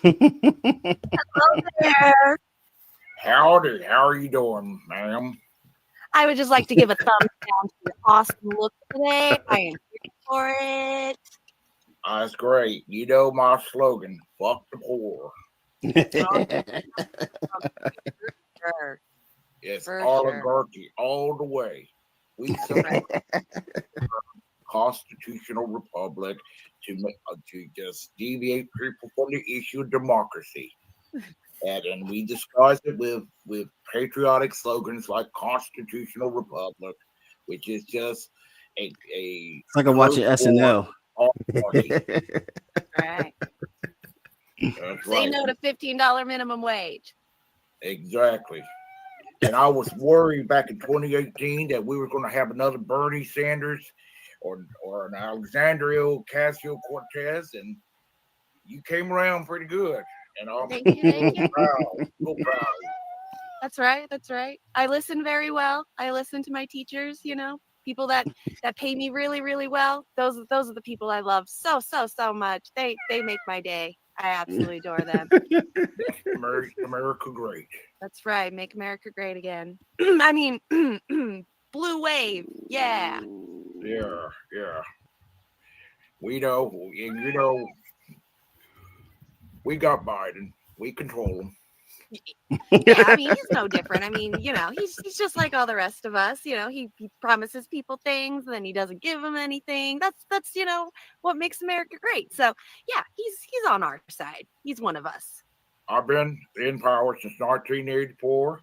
Hello there. Howdy, how are you doing, ma'am? I would just like to give a thumbs down to your awesome look today. I am here for it. That's great. You know my slogan, fuck the poor. Sure. It's For oligarchy all the way. We support constitutional republic to just deviate people from the issue of democracy. And we disguise it with patriotic slogans like constitutional republic, which is just a It's like I'm watching SNL. Right. That's Say right. no to $15 minimum wage. Exactly. And I was worried back in 2018 that we were going to have another Bernie Sanders or an Alexandria Ocasio-Cortez, and you came around pretty good. And I'm Thank you. proud. So proud. That's right. That's right. I listen very well. I listen to my teachers, people that pay me really, really well. Those are the people I love so much. They make my day. I absolutely adore them. America great. That's right. Make America great again. I mean, blue wave. Yeah. Yeah. We know, we got Biden. We control him. Yeah, I mean, he's no different. I mean, he's just like all the rest of us. He promises people things and then he doesn't give them anything. That's what makes America great. So yeah, he's on our side. He's one of us. I've been in power since 1984.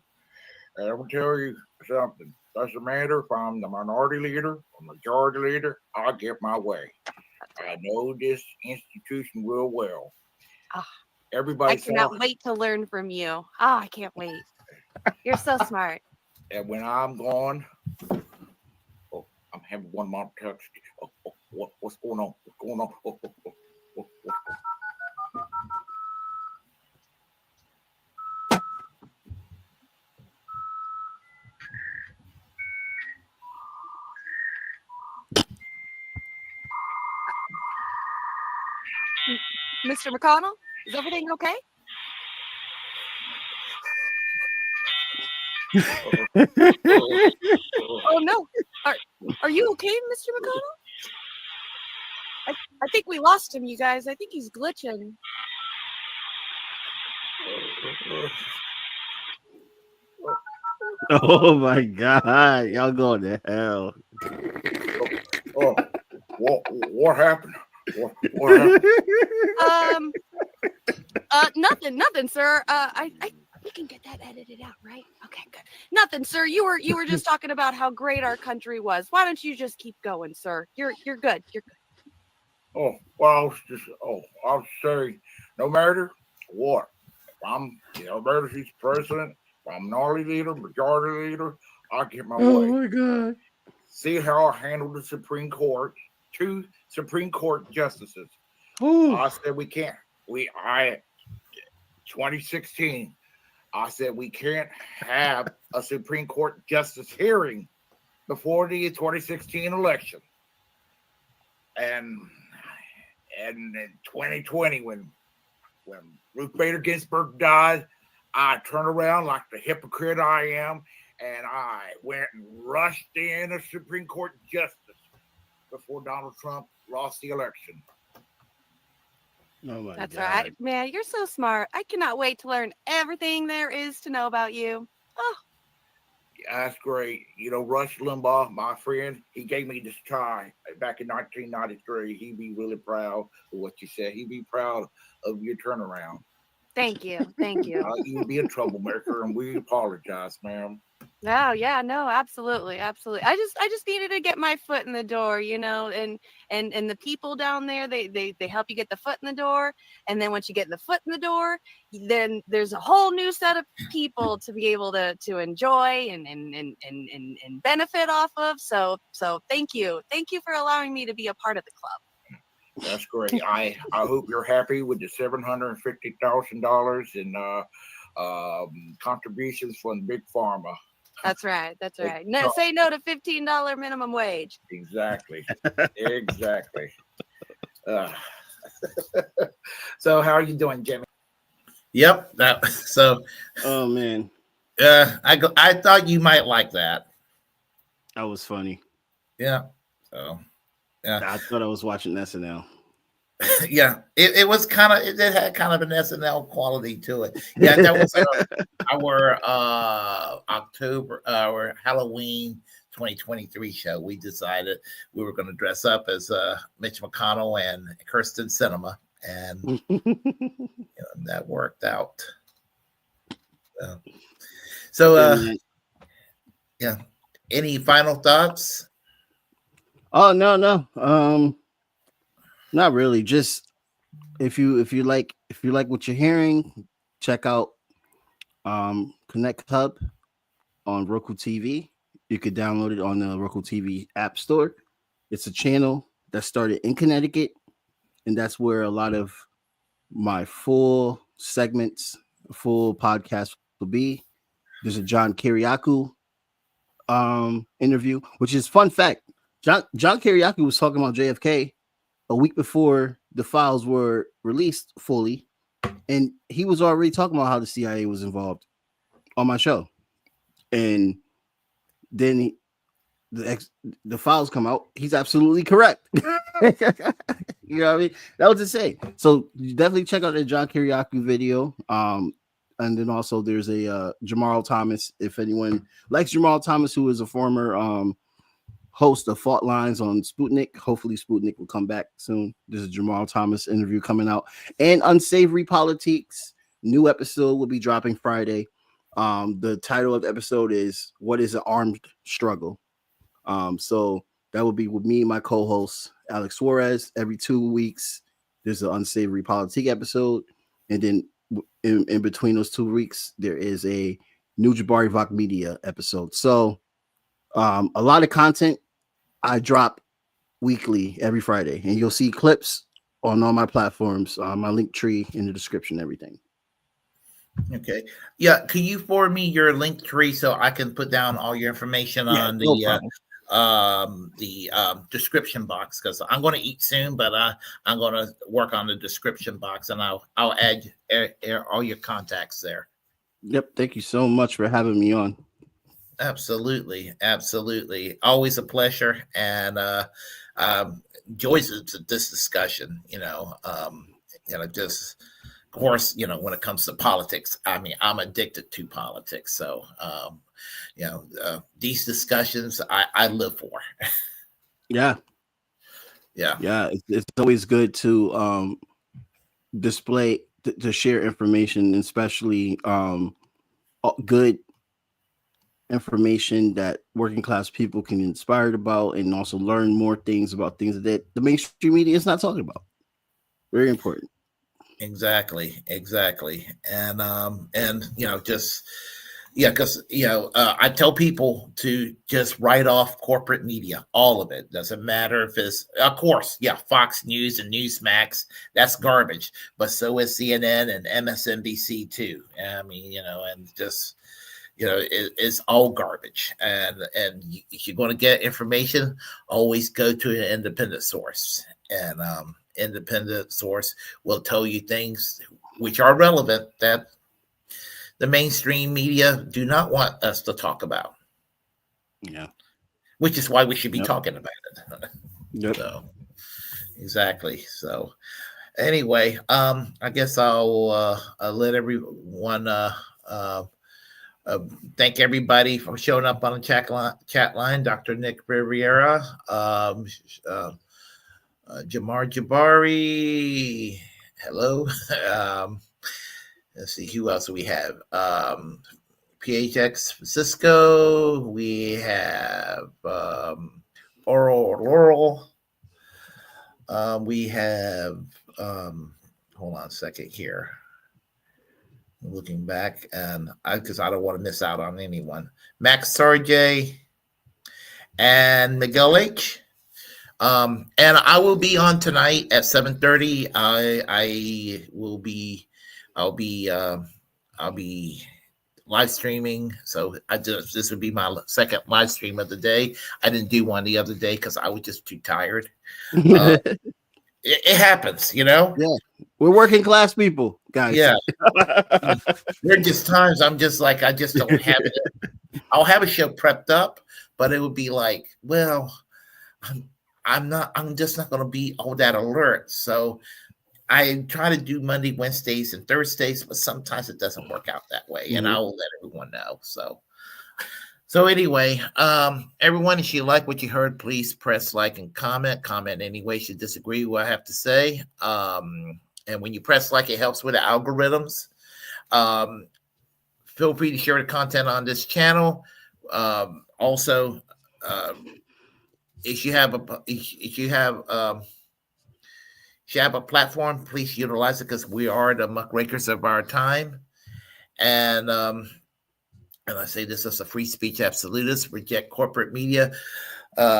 And I will tell you something. Doesn't matter if I'm the minority leader or majority leader, I get my way. I know this institution real well. Everybody I cannot wait to learn from you. Oh, I can't wait. You're so smart. And when I'm gone, I'm having one more text. What's going on? What's going on? Mr. McConnell, is everything okay? Oh no. Are you okay, Mr. McConnell? I think we lost him, you guys. I think he's glitching. Oh my God. Y'all going to hell. What happened? What happened? Nothing, sir. We can get that edited out, right? Okay, good. Nothing, sir. You were just talking about how great our country was. Why don't you just keep going, sir? You're good. You're good. Oh, well, I'll say, no matter what, if I'm, matter if he's president, if I'm minority leader, majority leader, I get my way. Oh my God. See how I handled the Supreme Court, 2 Supreme Court justices. Ooh. I said we can't. 2016, I said we can't have a Supreme Court justice hearing before the 2016 election. And in 2020, when Ruth Bader Ginsburg died, I turned around like the hypocrite I am, and I went and rushed in a Supreme Court justice before Donald Trump lost the election. Oh my That's God. right, man. You're so smart. I cannot wait to learn everything there is to know about you. Oh, That's great. Rush Limbaugh, my friend, he gave me this tie back in 1993. He'd be really proud of what you said. He'd be proud of your turnaround. thank you, thank you. You'd be a troublemaker, and we apologize, ma'am. Oh yeah, no, absolutely, absolutely. I just needed to get my foot in the door, and the people down there, they help you get the foot in the door, and then once you get the foot in the door, then there's a whole new set of people to be able to enjoy and benefit off of. So thank you for allowing me to be a part of the club. That's great. I hope you're happy with the $750,000 in contributions from Big Pharma. That's right. That's right. No, say no to $15 minimum wage. Exactly. Exactly. Uh, so, how are you doing, Jimmy? Yep. So, Oh man, I thought you might like that. that was funny. Yeah. So, yeah. I thought I was watching SNL. Yeah, it was kind of, it had kind of an SNL quality to it. Yeah, that was our our Halloween 2023 show. We decided we were going to dress up as Mitch McConnell and Kirsten Sinema, and that worked out. So yeah, any final thoughts? Oh no. Not really. Just if you like what you're hearing, check out Connect Hub on Roku TV. You could download it on the Roku TV App Store. It's a channel that started in Connecticut, and that's where a lot of my full segments, full podcast will be. There's a John Kiriakou interview, which is fun fact. John Kiriakou was talking about JFK a week before the files were released fully, and he was already talking about how the CIA was involved on my show. And then the files come out. He's absolutely correct. You know what I mean? That was insane. So you definitely check out the John Kiriakou video. And then also there's a Jamarr Thomas. If anyone likes Jamarr Thomas, who is a former host of Fault Lines on Sputnik. Hopefully Sputnik will come back soon. There's a Jamarr Thomas interview coming out. And Unsavory Politics, new episode will be dropping Friday. The title of the episode is What is an Armed Struggle? So that will be with me and my co-host Alex Suarez. Every 2 weeks there's an Unsavory Politic episode, and then in between those 2 weeks there is a new Jabari Vok Media episode. So a lot of content I drop weekly every Friday, and you'll see clips on all my platforms, my link tree in the description, everything. Okay. Yeah. Can you forward me your link tree so I can put down all your information on the description box? Because I'm going to eat soon, but I'm going to work on the description box, and I'll add all your contacts there. Yep. Thank you so much for having me on. Absolutely. Always a pleasure, and joys this discussion. Just of course, when it comes to politics, I mean, I'm addicted to politics. So, these discussions I live for. Yeah. It's always good to display to share information, especially good information that working class people can be inspired about, and also learn more things about things that the mainstream media is not talking about. Very important. Exactly. And because I tell people to just write off corporate media, all of it. Doesn't matter if it's, of course, Fox News and Newsmax, that's garbage, but so is CNN and MSNBC too. I mean, and just it's all garbage. And if you're going to get information, always go to an independent source. And independent source will tell you things which are relevant that the mainstream media do not want us to talk about. Yeah. Which is why we should be talking about it. Yep. So, exactly. So, Anyway, I guess I'll let everyone uh, uh, thank everybody for showing up on the chat line. Dr. Nick Riviera, Jamar Jabari, hello. um, let's see who else we have. PHX Cisco. We have Laurel. We have hold on a second here. Looking back, and because I don't want to miss out on anyone. Max Sarjay and Miguel H. And I will be on tonight at 7:30. I'll be live streaming. So this would be my second live stream of the day. I didn't do one the other day because I was just too tired. It happens, you know. Yeah, we're working class people, guys. Yeah, there are just times I'm just like I just don't have it. I'll have a show prepped up, but it would be like, well, I'm just not going to be all that alert. So I try to do Monday, Wednesdays, and Thursdays, but sometimes it doesn't work out that way, and I will let everyone know. So anyway, everyone, if you like what you heard, please press like and comment. Comment any way you disagree with what I have to say. And when you press like, it helps with the algorithms. Feel free to share the content on this channel. Also, if you have a platform, please utilize it because we are the muckrakers of our time. And I say this as a free speech absolutist, reject corporate media.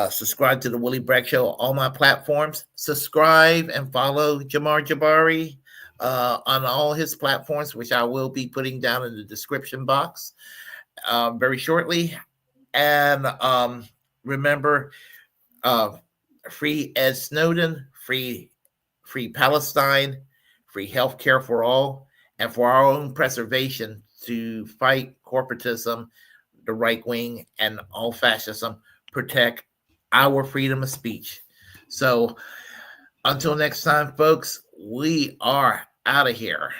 Subscribe to the Willie Bragg Show on all my platforms. Subscribe and follow Jamarr Jabari on all his platforms, which I will be putting down in the description box very shortly. And remember, free Ed Snowden, free Palestine, free healthcare for all, and for our own preservation to fight corporatism, the right wing, and all fascism, protect our freedom of speech. So until next time, folks, we are out of here.